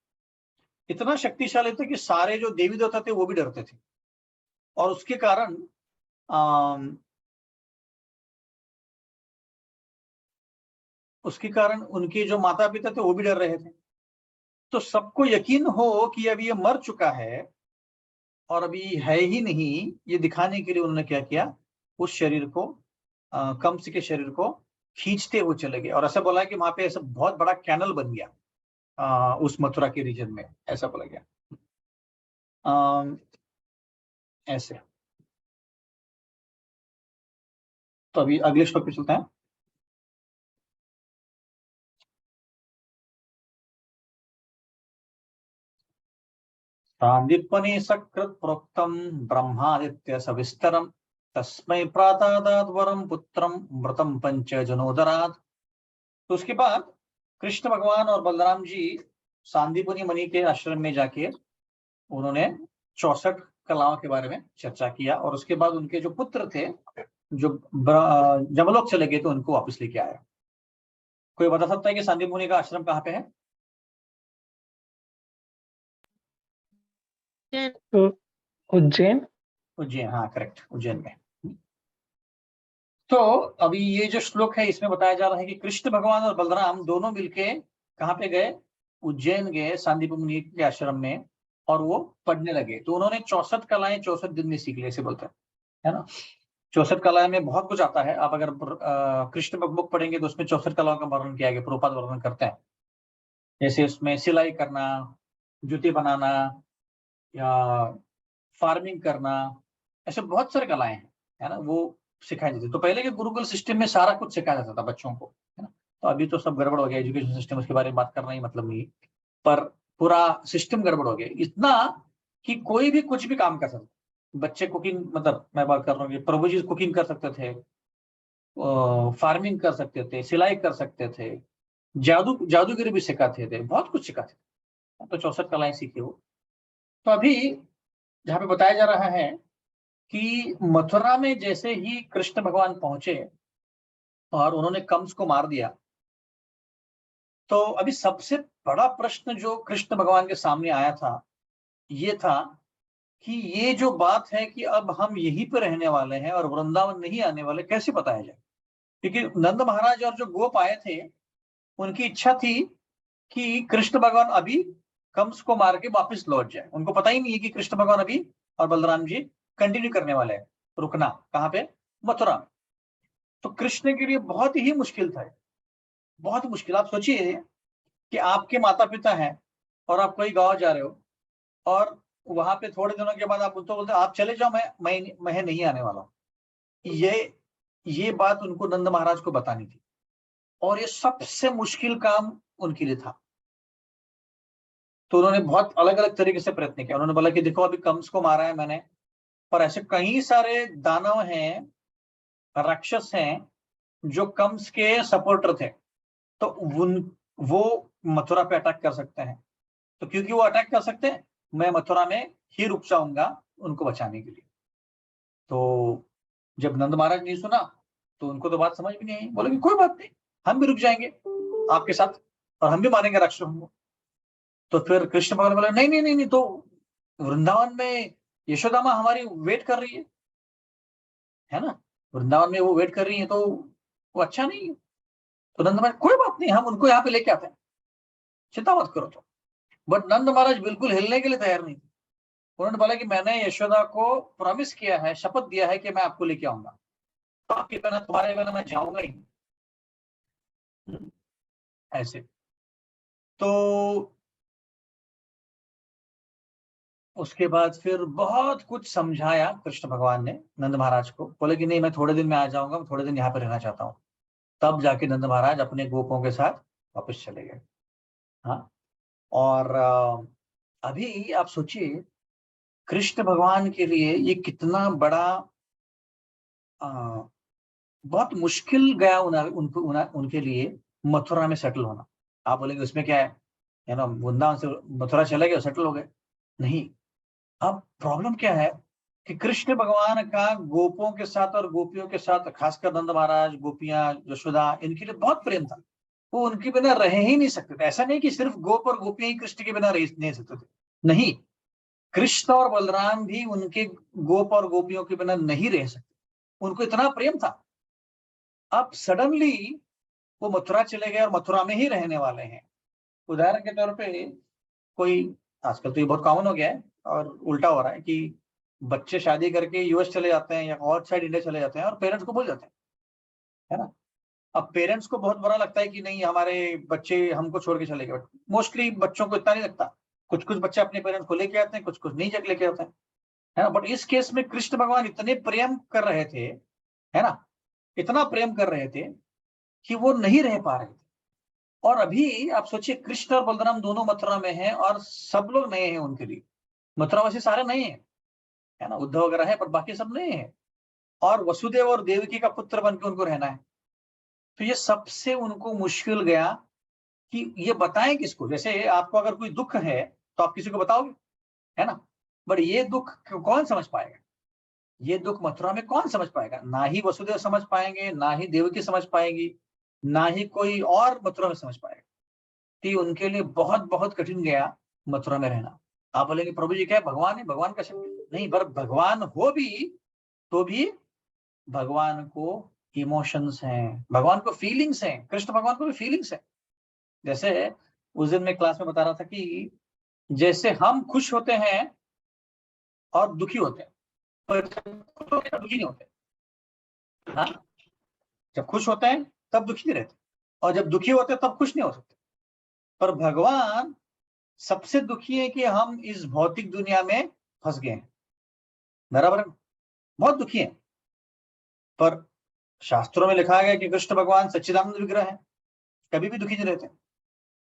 इतना शक्तिशाली था कि सारे जो देवी देवता थे वो भी डरते थे, और उसके कारण उनके जो माता पिता थे वो भी डर रहे थे। तो सबको यकीन हो कि अब ये मर चुका है और अभी है ही नहीं, ये दिखाने के लिए उन्होंने क्या किया, उस शरीर को, कंस के शरीर को खींचते हुए चले गए। और ऐसा बोला है कि वहां पे ऐसा बहुत बड़ा कैनल बन गया उस मथुरा के रीजन में, ऐसा बोला गया। ऐसे तो अभी अगले श्लोक पे चलते हैं। सांदीपनि सकृत प्रोक्तम ब्रह्मादित्य सविस्तरम तस्मै प्रातादाद वरम पुत्रम मृतम पंच जनोदरात। तो उसके बाद कृष्ण भगवान और बलराम जी सांदीपनि मुनि के आश्रम में जाके उन्होंने 64 कलाओं के बारे में चर्चा किया, और उसके बाद उनके जो पुत्र थे जो जमलोक चले गए थे उनको वापस लेके आया। कोई बता सकता है कि सांदीप मुनि का आश्रम कहाँ पे है? तो उज्जैन। उज्जैन, हाँ करेक्ट, उज्जैन में। तो अभी ये जो श्लोक है इसमें बताया जा रहा है कि कृष्ण भगवान और बलराम दोनों मिलके कहाँ पे गए, उज्जैन गए सांदीप मुनि के आश्रम में, और वो पढ़ने लगे। तो उन्होंने 64 कलाएं 64 दिन में सीख ली, ऐसे बोलते हैं, है ना। 64 कलाएं में बहुत कुछ आता है। आप अगर कृष्ण बुक पढ़ेंगे तो उसमें 64 कलाओं का वर्णन किया गया, प्रभुपाद वर्णन करते हैं। जैसे उसमें सिलाई करना, जूते बनाना, या फार्मिंग करना, ऐसे बहुत सारे कलाएं हैं, है ना, वो सिखाई जाती। तो पहले के गुरुकुल सिस्टम में सारा कुछ सिखाया जाता था बच्चों को, है ना। तो अभी तो सब गड़बड़ हो गया एजुकेशन सिस्टम, उसके बारे में बात करना ही मतलब नहीं, पर पूरा सिस्टम गड़बड़ हो गया इतना कि कोई भी कुछ भी काम कर सकता। बच्चे कुकिंग, मतलब मैं बात कर रहा हूँ, प्रभु जी कुकिंग कर सकते थे, फार्मिंग कर सकते थे, सिलाई कर सकते थे, जादूगिरी भी सिखाते थे, बहुत कुछ सिखाते थे। तो 64 कलाएं सीखे वो। तो अभी जहाँ पे बताया जा रहा है कि मथुरा में जैसे ही कृष्ण भगवान पहुंचे और उन्होंने कंस को मार दिया, तो अभी सबसे बड़ा प्रश्न जो कृष्ण भगवान के सामने आया था ये था कि ये जो बात है कि अब हम यहीं पर रहने वाले हैं और वृंदावन नहीं आने वाले, कैसे बताया जाए। क्योंकि नंद महाराज और जो गोप आए थे उनकी इच्छा थी कि कृष्ण भगवान अभी कंस को मार के वापस लौट जाए। उनको पता ही नहीं है कि कृष्ण भगवान अभी और बलराम जी कंटिन्यू करने वाले हैं, रुकना कहाँ पे, मथुरा में। तो कृष्ण के लिए बहुत ही मुश्किल था, बहुत मुश्किल। आप सोचिए कि आपके माता पिता हैं और आप कोई गांव जा रहे हो, और वहां पे थोड़े दिनों के बाद आप उनको बोलते आप चले जाओ, मैं नहीं आने वाला हूं। ये बात उनको नंद महाराज को बतानी थी, और ये सबसे मुश्किल काम उनके लिए था। तो उन्होंने बहुत अलग अलग तरीके से प्रयत्न किया। उन्होंने बोला कि देखो अभी कंस को मारा है मैंने, पर ऐसे कई सारे दानव हैं, राक्षस हैं जो कंस के सपोर्टर थे, तो वो मथुरा पे अटैक कर सकते हैं। तो क्योंकि वो अटैक कर सकते हैं, मैं मथुरा में ही रुक जाऊंगा उनको बचाने के लिए। तो जब नंद महाराज ने सुना तो उनको तो बात समझ में नहीं आई, बोले कि कोई बात नहीं, हम भी रुक जाएंगे आपके साथ और हम भी मारेंगे राक्षसों को। तो फिर कृष्ण भगवान बोले नहीं नहीं नहीं नहीं, तो वृंदावन में यशोदा माँ हमारी वेट कर रही है ना, वृंदावन में वो वेट कर रही है, तो वो अच्छा नहीं है। तो नंद महाराज कोई बात नहीं, हम उनको यहाँ पे लेके आते हैं, चिंता मत करो। तो बट नंद महाराज बिल्कुल हिलने के लिए तैयार नहीं थे। उन्होंने बोला कि मैंने यशोदा को प्रॉमिस किया है, शपथ दिया है कि मैं आपको लेके आऊंगा, तो आपके बिना, तुम्हारे बिना मैं जाऊंगा ही नहीं। ऐसे तो उसके बाद फिर बहुत कुछ समझाया कृष्ण भगवान ने नंद महाराज को, बोले कि नहीं मैं थोड़े दिन में आ जाऊंगा, मैं थोड़े दिन यहाँ पे रहना चाहता हूँ। तब जाके नंद महाराज अपने गोपों के साथ वापस चले गए। हाँ, और अभी आप सोचिए कृष्ण भगवान के लिए ये कितना बड़ा बहुत मुश्किल गया उनके लिए मथुरा में सेटल होना। आप बोलेंगे उसमें क्या है ना, वृंदावन से मथुरा चले गए सेटल हो गए, नहीं। अब प्रॉब्लम क्या है कि कृष्ण भगवान का गोपों के साथ और गोपियों के साथ, खासकर नंद महाराज, गोपियां, यशोदा, इनके लिए बहुत प्रेम था। वो उनके बिना रह ही नहीं सकते थे। ऐसा नहीं कि सिर्फ गोप और गोपियां ही कृष्ण के बिना रह नहीं सकते थे, नहीं, कृष्ण और बलराम भी उनके गोप और गोपियों के बिना नहीं रह सकते, उनको इतना प्रेम था। अब सडनली वो मथुरा चले गए और मथुरा में ही रहने वाले हैं। उदाहरण के तौर पे कोई, आजकल तो ये बहुत कॉमन हो गया है और उल्टा हो रहा है कि बच्चे शादी करके यूएस चले जाते हैं या और साइड इंडिया चले जाते हैं और पेरेंट्स को भूल जाते हैं, है ना। अब पेरेंट्स को बहुत बुरा लगता है कि नहीं हमारे बच्चे हमको छोड़ के चले गए, मोस्टली बच्चों को इतना नहीं लगता। कुछ कुछ बच्चे अपने पेरेंट्स को लेके आते हैं, कुछ कुछ नहीं लेके आते हैं, है ना। बट इस केस में कृष्ण भगवान इतने प्रेम कर रहे थे, है ना, इतना प्रेम कर रहे थे कि वो नहीं रह पा रहे थे। और अभी आप सोचिए कृष्ण और बलराम दोनों मथुरा में हैं और सब लोग नए हैं उनके लिए, मथुरावासी सारे नए हैं, है ना, उद्धव वगैरह है पर बाकी सब नए हैं, और वसुदेव और देवकी का पुत्र बनकर उनको रहना है। तो ये सबसे उनको मुश्किल गया कि ये बताएं किसको। जैसे आपको अगर कोई दुख है तो आप किसी को बताओगे, है ना, बट ये दुख कौन समझ पाएगा, ये दुख मथुरा में कौन समझ पाएगा, ना ही वसुदेव समझ पाएंगे, ना ही देवकी समझ पाएगी, ना ही कोई और मथुरा में समझ पाएगा। तो उनके लिए बहुत बहुत कठिन गया मथुरा में रहना। आप बोलेंगे प्रभु जी क्या है, भगवान है, भगवान का शक्ति नहीं, पर भगवान हो भी तो भी भगवान को इमोशंस हैं, भगवान को फीलिंग्स हैं, कृष्ण भगवान को भी फीलिंग्स है। जैसे उस दिन मैं क्लास में बता रहा था कि जैसे हम खुश होते हैं और दुखी होते हैं, पर दुखी नहीं होते। हाँ, जब खुश होते हैं तब दुखी नहीं रहते, और जब दुखी होते हैं तब खुश नहीं हो सकते। पर भगवान सबसे दुखी है कि हम इस भौतिक दुनिया में फंस गए हैं, बराबर, बहुत दुखी है। पर शास्त्रों में लिखा गया कि कृष्ण भगवान सच्चिदानंद विग्रह है, कभी भी दुखी नहीं रहते,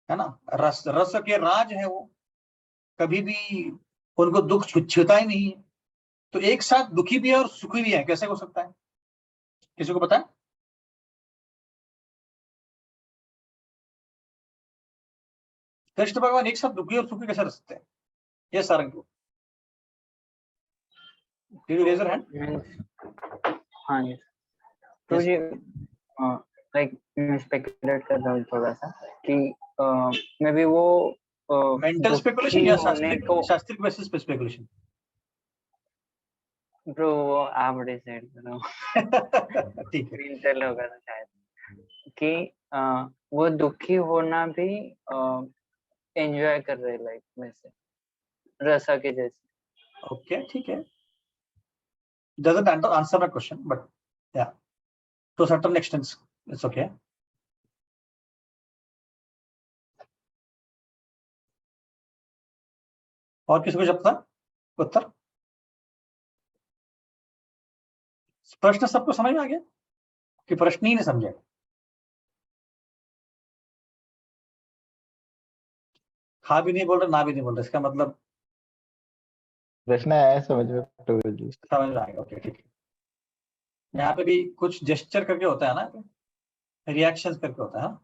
है ना, रस रस के राज है वो, कभी भी उनको दुख छूता ही नहीं है। तो एक साथ दुखी भी है और सुखी भी है, कैसे हो सकता है, किसी को पता है? कृष्ण भगवान एक साथ दुखी और सुखी कैसे रह सकते हैं? ये सारंग को रेजर हैंड। हाँ जी, तो ये लाइक मैं स्पेकुलेट कर रहा हूँ थोड़ा सा कि मे बी वो मेंटल स्पेकुलेशन या शास्त्रिक बेसिस पे स्पेकुलेशन? ब्रो आप डिसाइड करो। ठीक है, मेंटल होगा तो शायद कि वो दुखी होना भी एंजॉय कर रहे लाइफ में से, रसा के जैसे। ओके, ठीक है, doesn't answer my question, but yeah, to a certain extent it's okay. और किसी को जब था उत्तर? प्रश्न सबको समझ में आ गया कि प्रश्न ही नहीं समझे? खा भी नहीं बोल रहे, ना भी नहीं बोल रहे, इसका मतलब प्रश्न आया समझ में प्रभु जी? समझ में आ गया, ओके ठीक है। यहाँ पे भी कुछ जेस्चर करके होता है ना, रिएक्शंस करके होता है,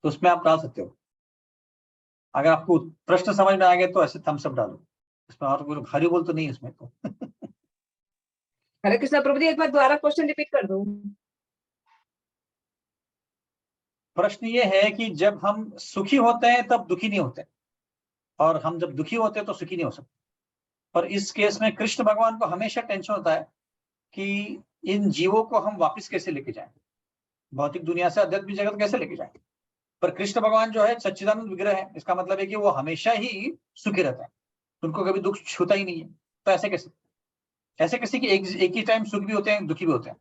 तो उसमें आप डाल सकते हो। अगर आपको प्रश्न समझ में आ गया तो ऐसे थम्स अप डालो, इसमें और कोई भारी बोल तो नहीं है इसमें तो। हरे कृष्णा प्रभु जी, एक बार दोबारा क्वेश्चन रिपीट कर दो। प्रश्न ये है कि जब हम सुखी होते हैं तब दुखी नहीं होते, और हम जब दुखी होते हैं तो सुखी नहीं हो सकते। पर इस केस में कृष्ण भगवान को हमेशा टेंशन होता है कि इन जीवों को हम वापस कैसे लेके जाएं, भौतिक दुनिया से आध्यात्मिक जगत कैसे लेके जाएं। पर कृष्ण भगवान जो है सच्चिदानंद विग्रह है, इसका मतलब है कि वो हमेशा ही सुखी रहता है, उनको कभी दुख छूता ही नहीं है। तो ऐसे कैसे, ऐसे कैसे कि एक ही टाइम सुख भी होते हैं दुखी भी होते हैं।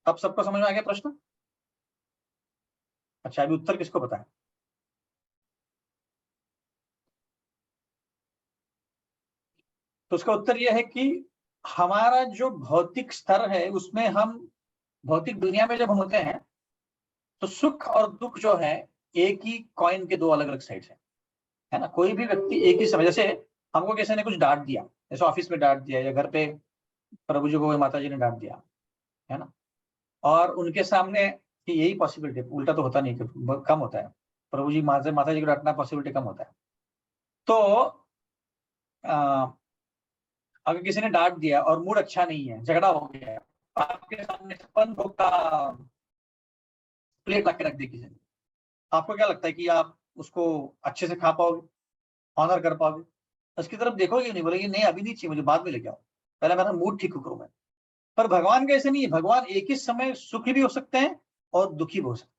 अब सबको समझ में आ गया प्रश्न? अच्छा, अभी उत्तर किसको पता है? तो उसका उत्तर यह है कि हमारा जो भौतिक स्तर है उसमें हम भौतिक दुनिया में जब हम होते हैं तो सुख और दुख जो है एक ही कॉइन के दो अलग अलग साइड है ना। कोई भी व्यक्ति एक ही समय, जैसे हमको किसी ने कुछ डांट दिया, जैसे ऑफिस में डांट दिया या घर पे प्रभु जी को माता जी ने डांट दिया, है ना, और उनके सामने कि यही पॉसिबिलिटी, उल्टा तो होता नहीं, कम होता है, प्रभु जी माता जी को डांटना पॉसिबिलिटी कम होता है। तो अगर किसी ने डांट दिया और मूड अच्छा नहीं है, झगड़ा हो गया, आपके सामने 56 का प्लेट ला के रख दी किसी ने, आपको क्या लगता है कि आप उसको अच्छे से खा पाओगे, ऑनर कर पाओगे? उसकी तरफ देखोगे नहीं, बोलेगी नहीं अभी नहीं चाहिए मुझे, बाद में लेके आओ, पहले मेरा मूड ठीक करो मैं। पर भगवान का ऐसे नहीं है, भगवान एक ही समय सुखी भी हो सकते हैं और दुखी भी हो सकते हैं,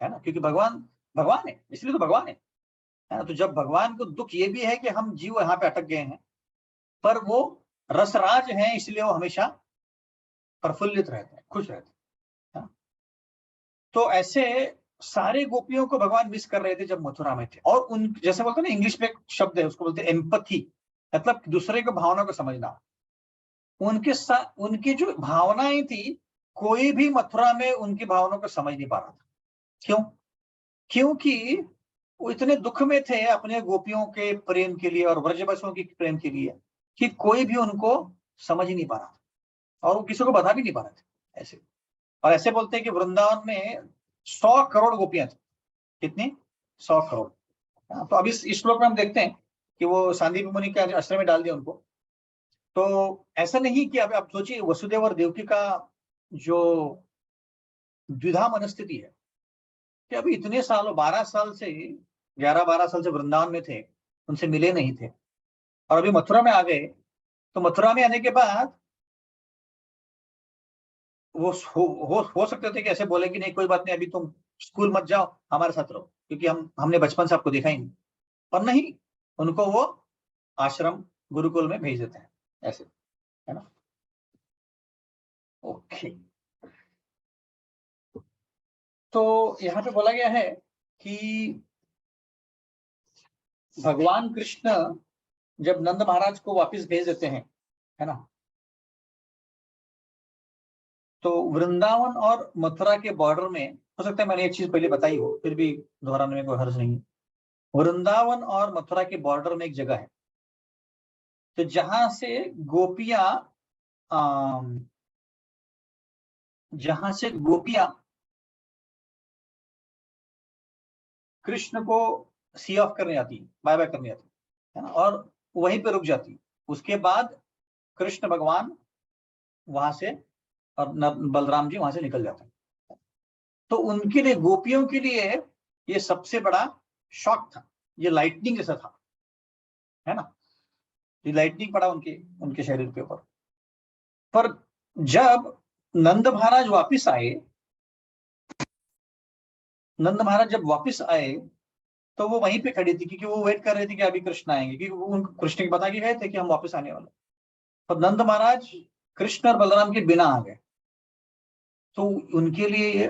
है ना, क्योंकि भगवान भगवान है, इसलिए तो भगवान है ना। तो जब भगवान को दुख ये भी है कि हम जीव यहाँ पे अटक गए हैं, पर वो रसराज हैं इसलिए वो हमेशा प्रफुल्लित रहते हैं, खुश रहते हैं। तो ऐसे सारे गोपियों को भगवान मिस कर रहे थे जब मथुरा में थे, और उन जैसे बोलते हैं ना, इंग्लिश में एक शब्द है उसको बोलते हैं एम्पथी, मतलब दूसरे को भावना को समझना। उनके साथ उनकी जो भावनाएं थी, कोई भी मथुरा में उनकी भावनाओं को समझ नहीं पा रहा था। क्यों? क्योंकि वो इतने दुख में थे अपने गोपियों के प्रेम के लिए और व्रजबसों के प्रेम के लिए कि कोई भी उनको समझ ही नहीं पा रहा था, और वो किसी को बता भी नहीं पा रहे थे ऐसे। और ऐसे बोलते हैं कि वृंदावन में 100 करोड़ गोपियां थी। कितनी? 100 करोड़। तो अब इस श्लोक में हम देखते हैं कि वो सांदीप मुनि के आश्रम में डाल दिया उनको। तो ऐसा नहीं कि अब आप सोचिए, वसुदेव और देवकी का जो द्विधा मनस्थिति है कि अभी इतने सालों 12 साल से 11-12 साल से वृंदावन में थे, उनसे मिले नहीं थे, और अभी मथुरा में आ गए। तो मथुरा में आने के बाद वो हो सकते थे कि ऐसे बोले कि नहीं कोई बात नहीं, अभी तुम स्कूल मत जाओ, हमारे साथ रहो, क्योंकि हमने बचपन से आपको देखा ही नहीं। पर नहीं, उनको वो आश्रम गुरुकुल में भेज देते हैं ऐसे, है ना। ओके, तो यहाँ पे बोला गया है कि भगवान कृष्ण जब नंद महाराज को वापस भेज देते हैं, है ना, तो वृंदावन और मथुरा के बॉर्डर में, हो सकता है मैंने एक चीज पहले बताई हो, फिर भी दोहराने में कोई हर्ज नहीं है। वृंदावन और मथुरा के बॉर्डर में एक जगह है, तो जहां से गोपियां कृष्ण को सी ऑफ करने आती है, बाय बाय करने आती है ना, और वहीं पे रुक जाती है। उसके बाद कृष्ण भगवान वहां से और बलराम जी वहां से निकल जाते हैं। तो उनके लिए, गोपियों के लिए ये सबसे बड़ा शॉक था, ये लाइटनिंग जैसा था, है ना, ये लाइटनिंग पड़ा उनके शरीर के ऊपर। पर जब नंद महाराज वापिस आए, नंद महाराज जब वापिस आए तो वो वहीं पे खड़ी थी, क्योंकि वो वेट कर रहे थे कि अभी कृष्ण आएंगे, क्योंकि वो उनको कृष्ण के बता के गए थे कि हम वापस आने वाले। पर नंद महाराज कृष्ण और बलराम के बिना आ गए, तो उनके लिए ये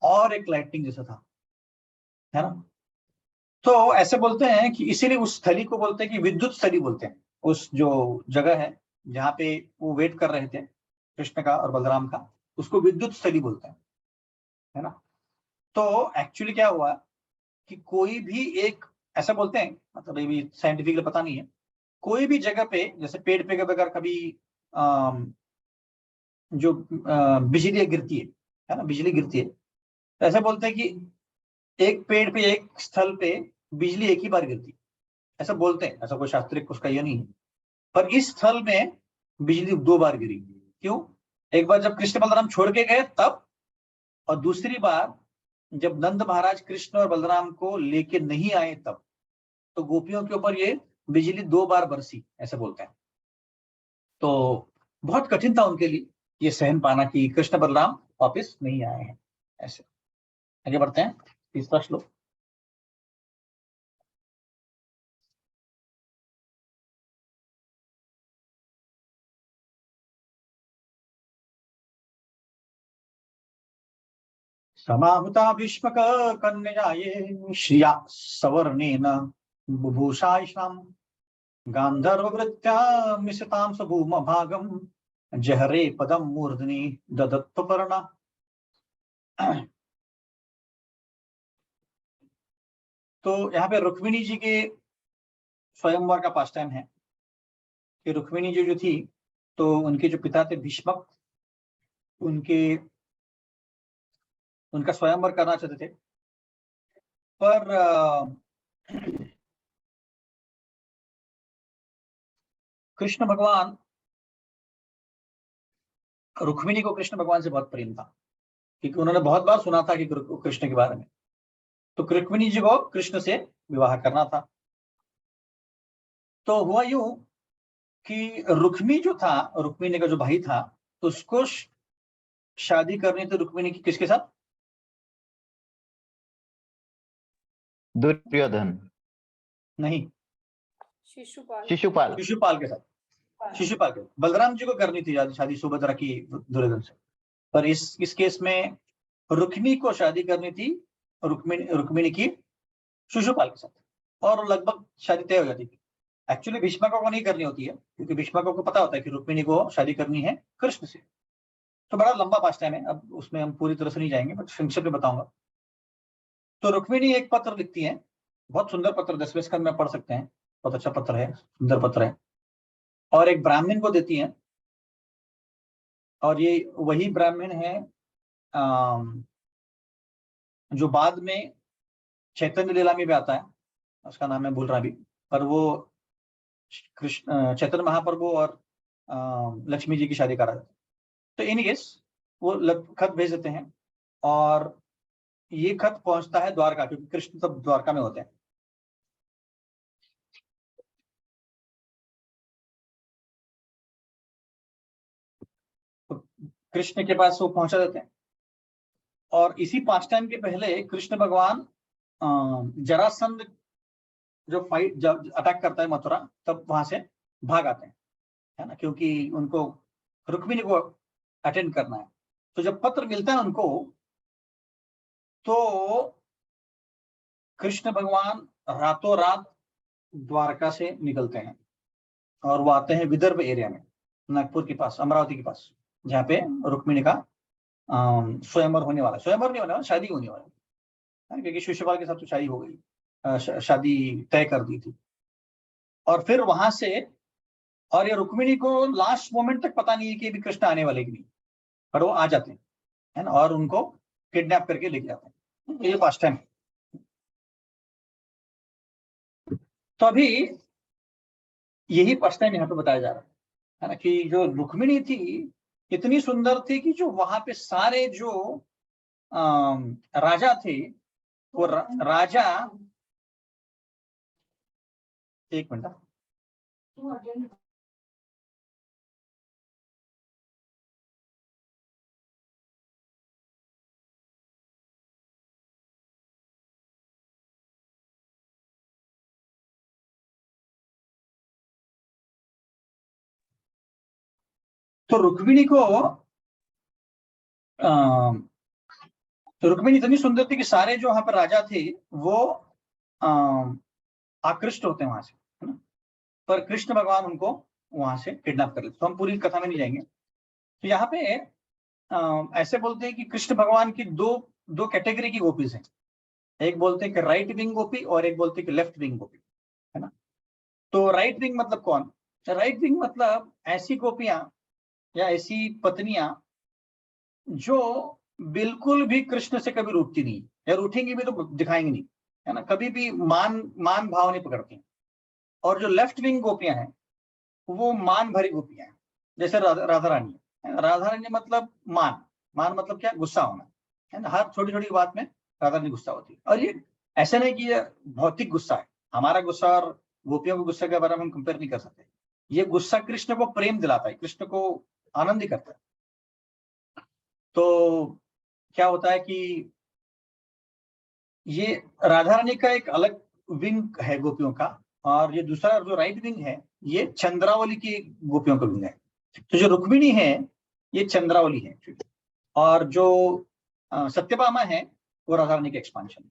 और एक लाइटनिंग जैसा था, है ना। तो ऐसे बोलते हैं कि इसीलिए उस स्थली को बोलते हैं कि विद्युत स्थली बोलते हैं, उस जो जगह है जहाँ पे वो वेट कर रहे थे कृष्ण का और बलराम का, उसको विद्युत स्थली बोलते हैं, है ना। तो एक्चुअली क्या हुआ कि कोई भी एक, ऐसा बोलते हैं, मतलब ये भी साइंटिफिकली पता नहीं है, कोई भी जगह पे, जैसे पेड़ पे अगर कभी जो बिजली गिरती है ना, बिजली गिरती है, तो ऐसे बोलते हैं कि एक पेड़ पे, एक स्थल पे बिजली एक ही बार गिरती है, ऐसा बोलते हैं, ऐसा कोई शास्त्रिक उसका ये नहीं है। पर इस स्थल में बिजली 2 बार गिरी। क्यों? एक बार जब कृष्ण बलराम छोड़ के गए तब, और दूसरी बार जब नंद महाराज कृष्ण और बलराम को लेके नहीं आए तब, तो गोपियों के ऊपर ये बिजली 2 बार बरसी, ऐसे बोलते हैं। तो बहुत कठिन था उनके लिए ये सहन पाना कि कृष्ण बलराम वापिस नहीं आए हैं। ऐसे आगे बढ़ते हैं, तीसरा श्लोक। समाहुता भीष्मक कन्यजाये श्रिया सवर्णेन बुभूषायिषाम् गान्धर्ववृत्त्या मिशतां सभूम भागम जहरे पदम मूर्धनि ददत्तपर्णा। तो यहाँ पे रुक्मिणी जी के स्वयंवर का पास टाइम है कि रुक्मिणी जी जो थी, तो उनके जो पिता थे भीष्मक, उनका स्वयंवर करना चाहते थे, पर कृष्ण भगवान, रुक्मिणी को कृष्ण भगवान से बहुत प्रेम था, क्योंकि उन्होंने बहुत बार सुना था कि कृष्ण के बारे में, तो रुक्मिणी जी को कृष्ण से विवाह करना था। तो हुआ यूं कि रुक्मी जो था, रुक्मिणी का जो भाई था, तो उसको शादी करनी थी रुक्मिणी की किसके साथ? दुर्योधन नहीं, शिशुपाल। शिशुपाल शिशुपाल के साथ। शिशुपाल के साथ बलराम जी को करनी थी शादी सुभद्रा की दुर्योधन से, पर इस केस में रुक्मी को शादी करनी थी रुक्मिणी की शिशुपाल के साथ, और लगभग शादी तय हो जाती थी। एक्चुअली भीष्मकों को नहीं करनी होती है, क्योंकि भीष्मकों को पता होता है कि रुक्मिणी को शादी करनी है कृष्ण से। तो बड़ा लंबा पास्ट टाइम है, अब उसमें हम पूरी तरह से नहीं जाएंगे, बट संक्षेप में बताऊंगा। तो रुक्मिणी एक पत्र लिखती है, बहुत सुंदर पत्र, 10वें स्कंद में पढ़ सकते हैं, बहुत अच्छा पत्र है, सुंदर पत्र है, और एक ब्राह्मण को देती है, और ये वही ब्राह्मण है जो बाद में चैतन्य लीला में भी आता है, उसका नाम मैं भूल रहा अभी, पर वो कृष्ण चैतन्य महाप्रभु और लक्ष्मी जी की शादी करा देते। तो इन केस वो खत भेज देते हैं, और ये खत पहुंचता है द्वारका, क्योंकि कृष्ण तब द्वारका में होते हैं। तो कृष्ण के पास वो पहुंचा देते हैं, और इसी पास टाइम के पहले कृष्ण भगवान जरासंध जो फाइट जब अटैक करता है मथुरा, तब वहां से भाग आते हैं, है ना, क्योंकि उनको रुक्मिणी को अटेंड करना है। तो जब पत्र मिलता है उनको, तो कृष्ण भगवान रातों रात द्वारका से निकलते हैं, और वो आते हैं विदर्भ एरिया में, नागपुर के पास, अमरावती के पास, जहाँ पे रुक्मिणी का स्वयंवर होने वाला, स्वयंवर नहीं होने वाला, शादी होने वाली, क्योंकि शिशुपाल के साथ तो शादी हो गई, शादी तय कर दी थी। और फिर वहां से, और ये रुक्मिणी को लास्ट मोमेंट तक पता नहीं है कि भी कृष्ण आने वाले कि नहीं, पर वो आ जाते हैं, है ना, और उनको किडनैप करके लेके जाते हैं। ये पास्ट टाइम। तो अभी यही पास्ट टाइम यहाँ पे बताया जा रहा है ना, कि जो रुक्मिणी थी इतनी सुंदर थी कि जो वहां पे सारे जो राजा थे, वो राजा, एक मिनट, तो रुक्मिणी को रुक्मिणी इतनी सुंदर थी कि सारे जो वहां पर राजा थे वो आकृष्ट होते हैं वहां से, है ना, पर कृष्ण भगवान उनको वहां से किडनैप कर लेते। तो हम पूरी कथा में नहीं जाएंगे। तो यहाँ पे ऐसे बोलते हैं कि कृष्ण भगवान की दो कैटेगरी की गोपीज हैं, एक बोलते हैं कि राइट विंग गोपी, और एक बोलते हैं कि लेफ्ट विंग गोपी, है ना। तो राइट विंग मतलब कौन? राइट विंग मतलब ऐसी गोपियां या ऐसी पत्नियां जो बिल्कुल भी कृष्ण से कभी रूठती नहीं, या रूठेंगी भी तो दिखाएंगी नहीं, है ना, कभी भी मान भाव नहीं पकड़ती। और जो लेफ्ट विंग गोपियां हैं वो मान भरी गोपियां हैं, जैसे राधा रानी है। राधा रानी मतलब मान मतलब क्या, गुस्सा होना, है ना, हर छोटी छोटी बात में राधा रानी गुस्सा होती है। और ये ऐसा नहीं कि ये भौतिक गुस्सा है, हमारा गुस्सा और गोपियों के गुस्से के बारे में हम कंपेयर नहीं कर सकते। ये गुस्सा कृष्ण को प्रेम दिलाता है, कृष्ण को आनंदित करता है। तो क्या होता है कि ये राधा रानी का एक अलग विंग है गोपियों का, और ये दूसरा जो राइट विंग है ये चंद्रावली की गोपियों का विंग है। तो जो रुक्मिणी है ये चंद्रावली है, और जो सत्यभामा है वो राधा रानी के एक्सपांशन है।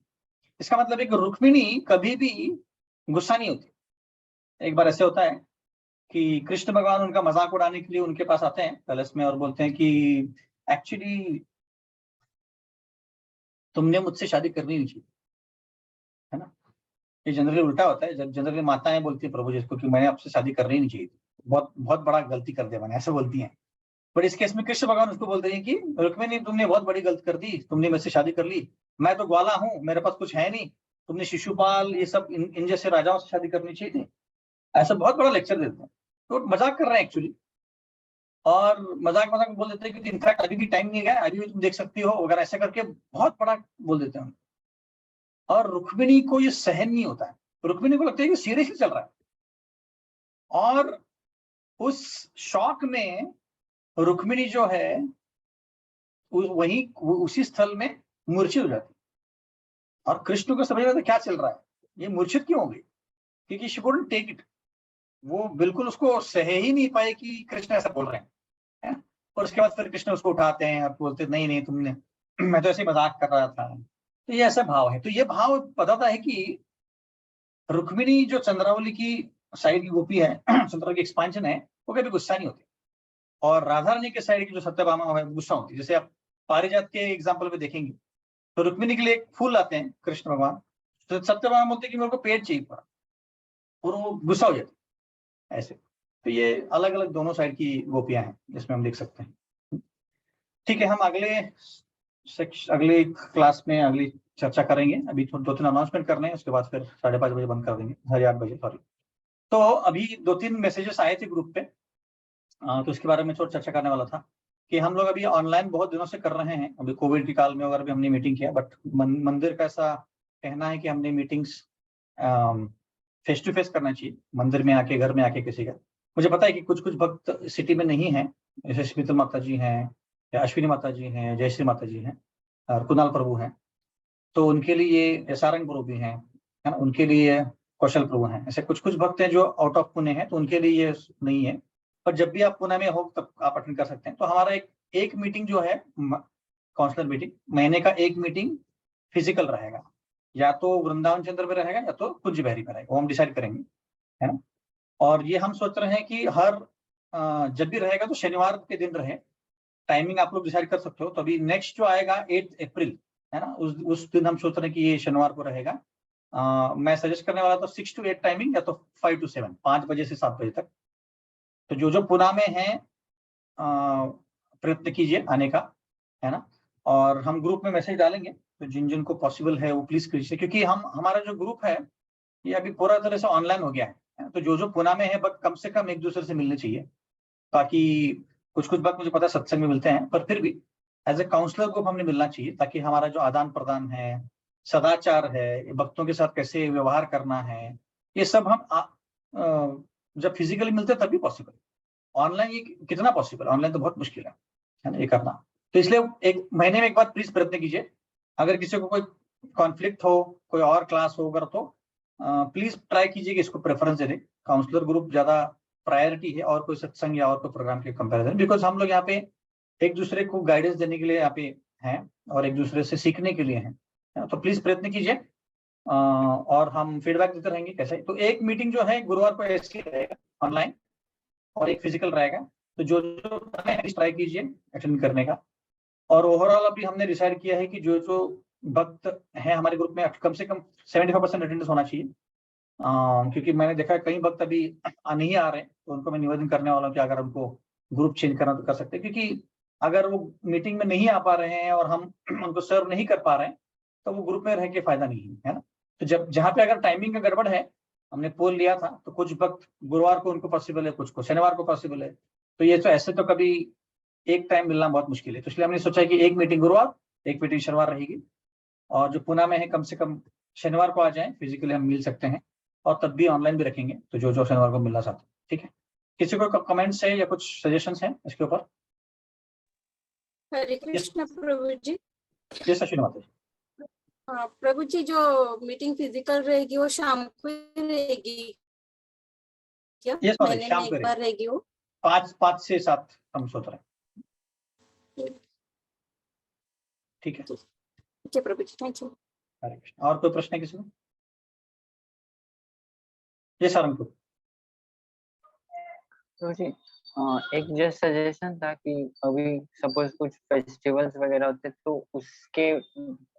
इसका मतलब है कि रुक्मिणी कभी भी गुस्सा नहीं होती। एक बार ऐसे होता है कि कृष्ण भगवान उनका मजाक उड़ाने के लिए उनके पास आते हैं पैलेस में और बोलते हैं कि एक्चुअली तुमने मुझसे शादी करनी नहीं चाहिए, है ना। ये जनरली उल्टा होता है, जब जनरली माताएं बोलती है प्रभु जी को कि मैंने आपसे शादी करनी नहीं चाहिए, बहुत बहुत बड़ा गलती कर दिया मैंने, ऐसे बोलती हैं। पर इस केस में कृष्ण भगवान उसको बोलते हैं कि रुक्मिणी तुमने बहुत बड़ी गलती कर दी, तुमने मुझसे शादी कर ली, मैं तो ग्वाला हूँ, मेरे पास कुछ है नहीं, तुमने शिशुपाल ये सब इन जैसे राजाओं से शादी करनी चाहिए थी। ऐसा बहुत बड़ा लेक्चर देते हैं। तो मजाक कर रहे हैं एक्चुअली, और मजाक में बोल देते हैं कि इनफैक्ट अभी भी टाइम नहीं गया, अभी भी तुम देख सकती हो वगैरह, ऐसा करके बहुत बड़ा बोल देते हैं। और रुक्मिणी को ये सहन नहीं होता है, रुक्मिणी को लगता है कि सीरियसली चल रहा है, और उस शॉक में रुक्मिणी जो है वही उसी स्थल में मूर्छित हो जाती। और कृष्ण को समझ में आता क्या चल रहा है, ये मूर्छित क्यों हो गई, क्योंकि शी कुडंट टेक इट, वो बिल्कुल उसको सह ही नहीं पाए कि कृष्ण ऐसा बोल रहे हैं। और उसके बाद फिर कृष्ण उसको उठाते हैं और बोलते नहीं नहीं तुमने, मैं तो ऐसे मजाक कर रहा था। तो ये ऐसा भाव है। तो ये भाव बताता है कि रुक्मिणी जो चंद्रावली की साइड की गोपी है, चंद्रावली की एक्सपांशन है, वो कभी गुस्सा नहीं होती। और राधा रानी के साइड की जो सत्यभामा है गुस्सा होती है। जैसे आप पारिजात के एग्जाम्पल में देखेंगे तो रुक्मिणी के लिए एक फूल आते हैं कृष्ण भगवान, तो सत्यभामा बोलते हैं कि मेरे को पेड़ चाहिए पूरा, और वो गुस्सा हो जाती है ऐसे। तो ये अलग अलग दोनों साइड की गोपियां हैं जिसमें हम देख सकते हैं। ठीक है, हम अगले क्लास में अगली चर्चा करेंगे। अभी दो तीन अनाउंसमेंट करने हैं, उसके बाद फिर 5:30 बजे बंद कर देंगे, 8:30 सॉरी। तो अभी 2-3 मैसेजेस आए थे ग्रुप पे, तो उसके बारे में थोड़ा चर्चा करने वाला था कि हम लोग अभी ऑनलाइन बहुत दिनों से कर रहे हैं, अभी कोविड के काल में अगर भी हमने मीटिंग किया, बट मंदिर का ऐसा कहना है कि हमने मीटिंग्स फेस टू फेस करना चाहिए, मंदिर में आके, घर में आके किसी का। मुझे पता है कि कुछ भक्त सिटी में नहीं है, जैसे स्मिता माता जी हैं, या अश्विनी माता जी हैं, जयश्री माता जी हैं, और कुणाल प्रभु हैं, तो उनके लिए सारंग प्रभु भी हैं, है ना, उनके लिए कौशल प्रभु हैं। ऐसे कुछ भक्त हैं जो आउट ऑफ पुणे हैं, तो उनके लिए ये नहीं है। पर जब भी आप पुणे में हो तब आप अटेंड कर सकते हैं। तो हमारा एक मीटिंग जो है काउंसलर मीटिंग, महीने का एक मीटिंग फिजिकल रहेगा, या तो वृंदावन चंद्र में रहेगा या तो कुंज बिहारी में रहेगा, वो हम डिसाइड करेंगे, है ना। और ये हम सोच रहे हैं कि हर जब भी रहेगा तो शनिवार के दिन रहे, टाइमिंग आप लोग डिसाइड कर सकते हो। तो अभी नेक्स्ट जो आएगा 8 अप्रैल, है ना, उस दिन हम सोच रहे हैं कि ये शनिवार को रहेगा। मैं सजेस्ट करने वाला था 6 to 8 टाइमिंग, या तो 5 to 7, 5 बजे से 7 बजे तक। तो जो पुणे में है प्रयत्न कीजिए आने का, है ना। और हम ग्रुप में मैसेज डालेंगे, तो जिन जिन को पॉसिबल है वो प्लीज कीजिए, क्योंकि हमारा जो ग्रुप है ये अभी पूरा तरह से ऑनलाइन हो गया है। तो जो पुणे में है बट कम से कम एक दूसरे से मिलने चाहिए, ताकि कुछ बात मुझे पता है सत्संग में मिलते हैं, पर फिर भी एज ए काउंसलर ग्रुप हमने मिलना चाहिए, ताकि हमारा जो आदान प्रदान है, सदाचार है, भक्तों के साथ कैसे व्यवहार करना है, ये सब हम जब फिजिकली मिलते हैं तभी पॉसिबल। ऑनलाइन ये कितना पॉसिबल, ऑनलाइन तो बहुत मुश्किल है ना ये करना। तो इसलिए एक महीने में एक बार प्लीज प्रयत्न कीजिए। अगर किसी को कोई कॉन्फ्लिक्ट हो, कोई और क्लास हो अगर, तो प्लीज ट्राई कीजिए कि इसको प्रेफरेंस दे दें, काउंसलर ग्रुप ज्यादा प्रायोरिटी है और कोई सत्संग या और कोई प्रोग्राम के कंपैरिजन, बिकॉज हम लोग यहाँ पे एक दूसरे को गाइडेंस देने के लिए यहाँ पे हैं और एक दूसरे से सीखने के लिए हैं। तो प्लीज प्रयत्न कीजिए, और हम फीडबैक देते रहेंगे कैसे। तो एक मीटिंग जो है गुरुवार को ऐसे रहेगा ऑनलाइन, और एक फिजिकल रहेगा। तो जो ट्राई कीजिए अटेंड करने का। और ओवरऑल अभी हमने डिसाइड किया है कि जो भक्त हैं हमारे ग्रुप में कम से कम 75% अटेंडेंस होना चाहिए, क्योंकि मैंने देखा कई भक्त अभी नहीं आ रहे, तो उनको मैं निवेदन करने वाला हूँ कि अगर उनको ग्रुप चेंज करना तो कर सकते हैं, क्योंकि अगर वो मीटिंग में नहीं आ पा रहे हैं और हम उनको सर्व नहीं कर पा रहे हैं तो वो ग्रुप में रह के फायदा नहीं है ना। तो जब जहाँ पे अगर टाइमिंग का गड़बड़ है, हमने पोल लिया था तो कुछ वक्त गुरुवार को उनको पॉसिबल है, कुछ को शनिवार को पॉसिबल है, तो ये तो ऐसे तो कभी एक टाइम मिलना बहुत मुश्किल है। तो इसलिए हमने सोचा कि एक मीटिंग गुरुवार, एक मीटिंग शनिवार रहेगी, और जो पुणे में है कम से कम शनिवार को आ जाएं, फिजिकली हम मिल सकते हैं, और तब भी ऑनलाइन भी रखेंगे, तो जो जो शनिवार को मिलना चाहते हैं। ठीक है, किसी को कमेंट्स है या कुछ सजेशंस हैं इसके ऊपर? हरे कृष्ण प्रभु जी। ये अश्विनी माता जी। हाँ प्रभु जी, जो मीटिंग फिजिकल रहेगी वो शाम को ही रहेगी क्या? Yes, माता जी, महीने शाम में को एक बार रहेगी वो? 5 से 7 हम सोच रहे हैं। ठीक है, ठीक है प्रभु जी, थैंक यू। हरे कृष्ण। और कोई प्रश्न है किसी को? ये सारंगपुर। तो जी एक जस्ट सजेशन था कि अभी सपोज कुछ फेस्टिवल्स वगैरह होते तो उसके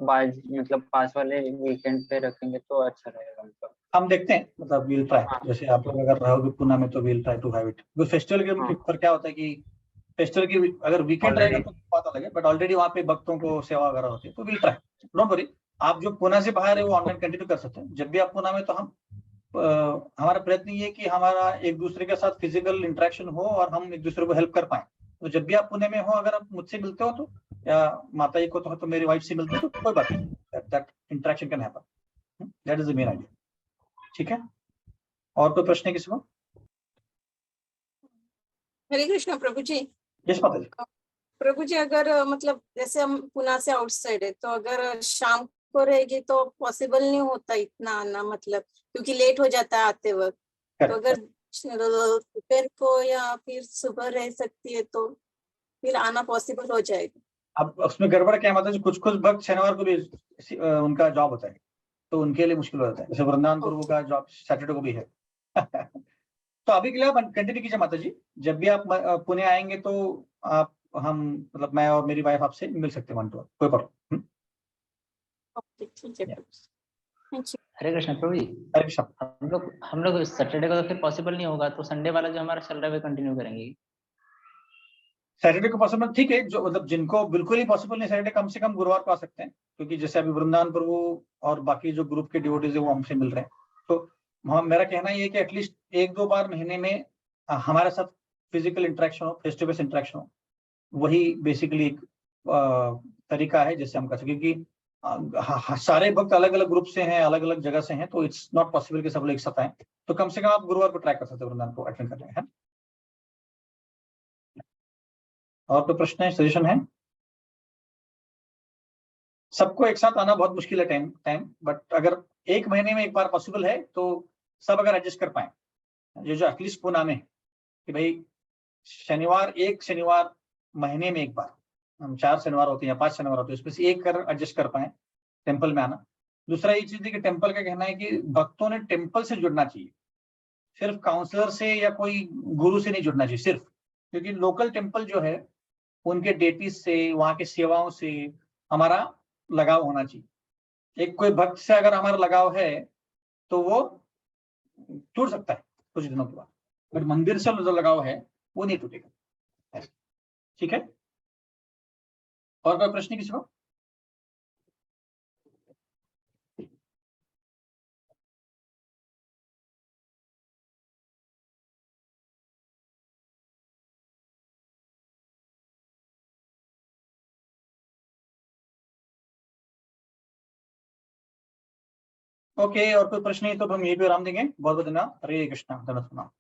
बाद मतलब पास वाले वीकेंड पे रखेंगे तो अच्छा रहेगा। मतलब हम देखते हैं, मतलब विल ट्राई, जैसे आप लोग अगर रहोगे पुणे में तो will try to have it. Festival के पर क्या होता है कि फेस्टिवल की अगर वीकेंड रहेगा तो बात अलग है, बट ऑलरेडी वहाँ पे भक्तों को सेवा वगैरह होती है, तो विल ट्राई, डोंट वरी। आप जो पुणे से बाहर है वो ऑनलाइन कंटिन्यू कर सकते हैं। जब भी आप पुणे में, तो हम हमारा प्रयत्न ये है कि हमारा एक दूसरे के साथ फिजिकल इंटरेक्शन हो और हम एक दूसरे को हेल्प कर पाए। तो जब भी आप पुणे में हो, अगर आप मुझसे मिलते हो तो, या माता जी को तो मेरी वाइफ से मिलते हो तो कोई बात नहीं, that interaction can happen, that is the main idea. ठीक है, और कोई प्रश्न है किसी को? हरे कृष्ण प्रभु जी। यस माता जी। प्रभु जी, अगर मतलब जैसे हम पुणे से आउटसाइड है, तो अगर शाम को रहेगी तो पॉसिबल नहीं होता इतना आना, मतलब क्योंकि लेट हो जाता है आते वक्त। तो अगर दोपहर को या फिर सुबह रह सकती है तो फिर आना पॉसिबल हो जाएगा। अब उसमें गड़बड़ क्या माता जी, कुछ भक्त शनिवार को भी उनका जॉब होता है, तो उनके लिए मुश्किल हो जाता है। जैसे वृंदावन प्रभु का जॉब सैटरडे को भी है। तो अभी के लिए आप कंटिन्यू कीजिए माता जी। जब भी आप पुणे आएंगे तो आप, हम मतलब मैं और मेरी वाइफ आपसे मिल सकते हैं 1 to 1, कोई प्रॉब्लम। ठीक है, थैंक यू। हरे कृष्ण प्रभु जी। हरे कृष्ण। हम लोग सैटरडे को तो फिर पॉसिबल नहीं होगा, तो संडे वाला जो हमारा चल रहा है वो कंटिन्यू करेंगे। सैटरडे को पॉसिबल, ठीक है, जो मतलब जिनको बिल्कुल ही पॉसिबल नहीं सैटरडे, कम से कम गुरुवार को आ सकते हैं, क्योंकि जैसे अभी वृंदावन प्रभु और बाकी जो ग्रुप के डिवोटीज है वो हमसे मिल रहे हैं। तो मेरा कहना ये है कि एटलीस्ट 1-2 बार महीने में हमारे साथ फिजिकल इंटरेक्शन हो, फेस टू फेस इंटरेक्शन हो, वही बेसिकली एक तरीका है जिससे हम कर सकें। क्योंकि सारे भक्त अलग अलग ग्रुप से हैं, अलग अलग जगह से हैं, तो इट्स नॉट पॉसिबल कि सब लोग एक साथ आए। तो कम से कम आप गुरुवार को ट्राई कर सकते हैं वृंदावन को अटेंड करने है। और कोई प्रश्न है, सजेशन है? सबको एक साथ आना बहुत मुश्किल है टाइम, बट अगर 1 महीने में एक बार पॉसिबल है तो सब अगर एडजस्ट कर पाए, ये जो एटलीस्ट पुणे में कि भाई एक शनिवार महीने में एक बार, हम 4 शनिवार होते हैं या 5 शनिवार होते हैं, उसमें से एक कर एडजस्ट कर पाए टेम्पल में आना। दूसरा ये चीज है कि टेम्पल का कहना है कि भक्तों ने टेम्पल से जुड़ना चाहिए, सिर्फ काउंसलर से या कोई गुरु से नहीं जुड़ना चाहिए सिर्फ, क्योंकि लोकल टेम्पल जो है उनके डेटीज से, वहां की सेवाओं से हमारा लगाव होना चाहिए। एक कोई भक्त से अगर हमारा लगाव है तो वो टूट सकता है कुछ दिनों के बाद, बट मंदिर से जो लगाव है वो नहीं टूटेगा। ठीक है, और कोई प्रश्न किसी को? ओके, और कोई प्रश्न नहीं तो हम यही पे आराम देंगे। बहुत बहुत धन्यवाद। हरे कृष्णा। धन्यवाद।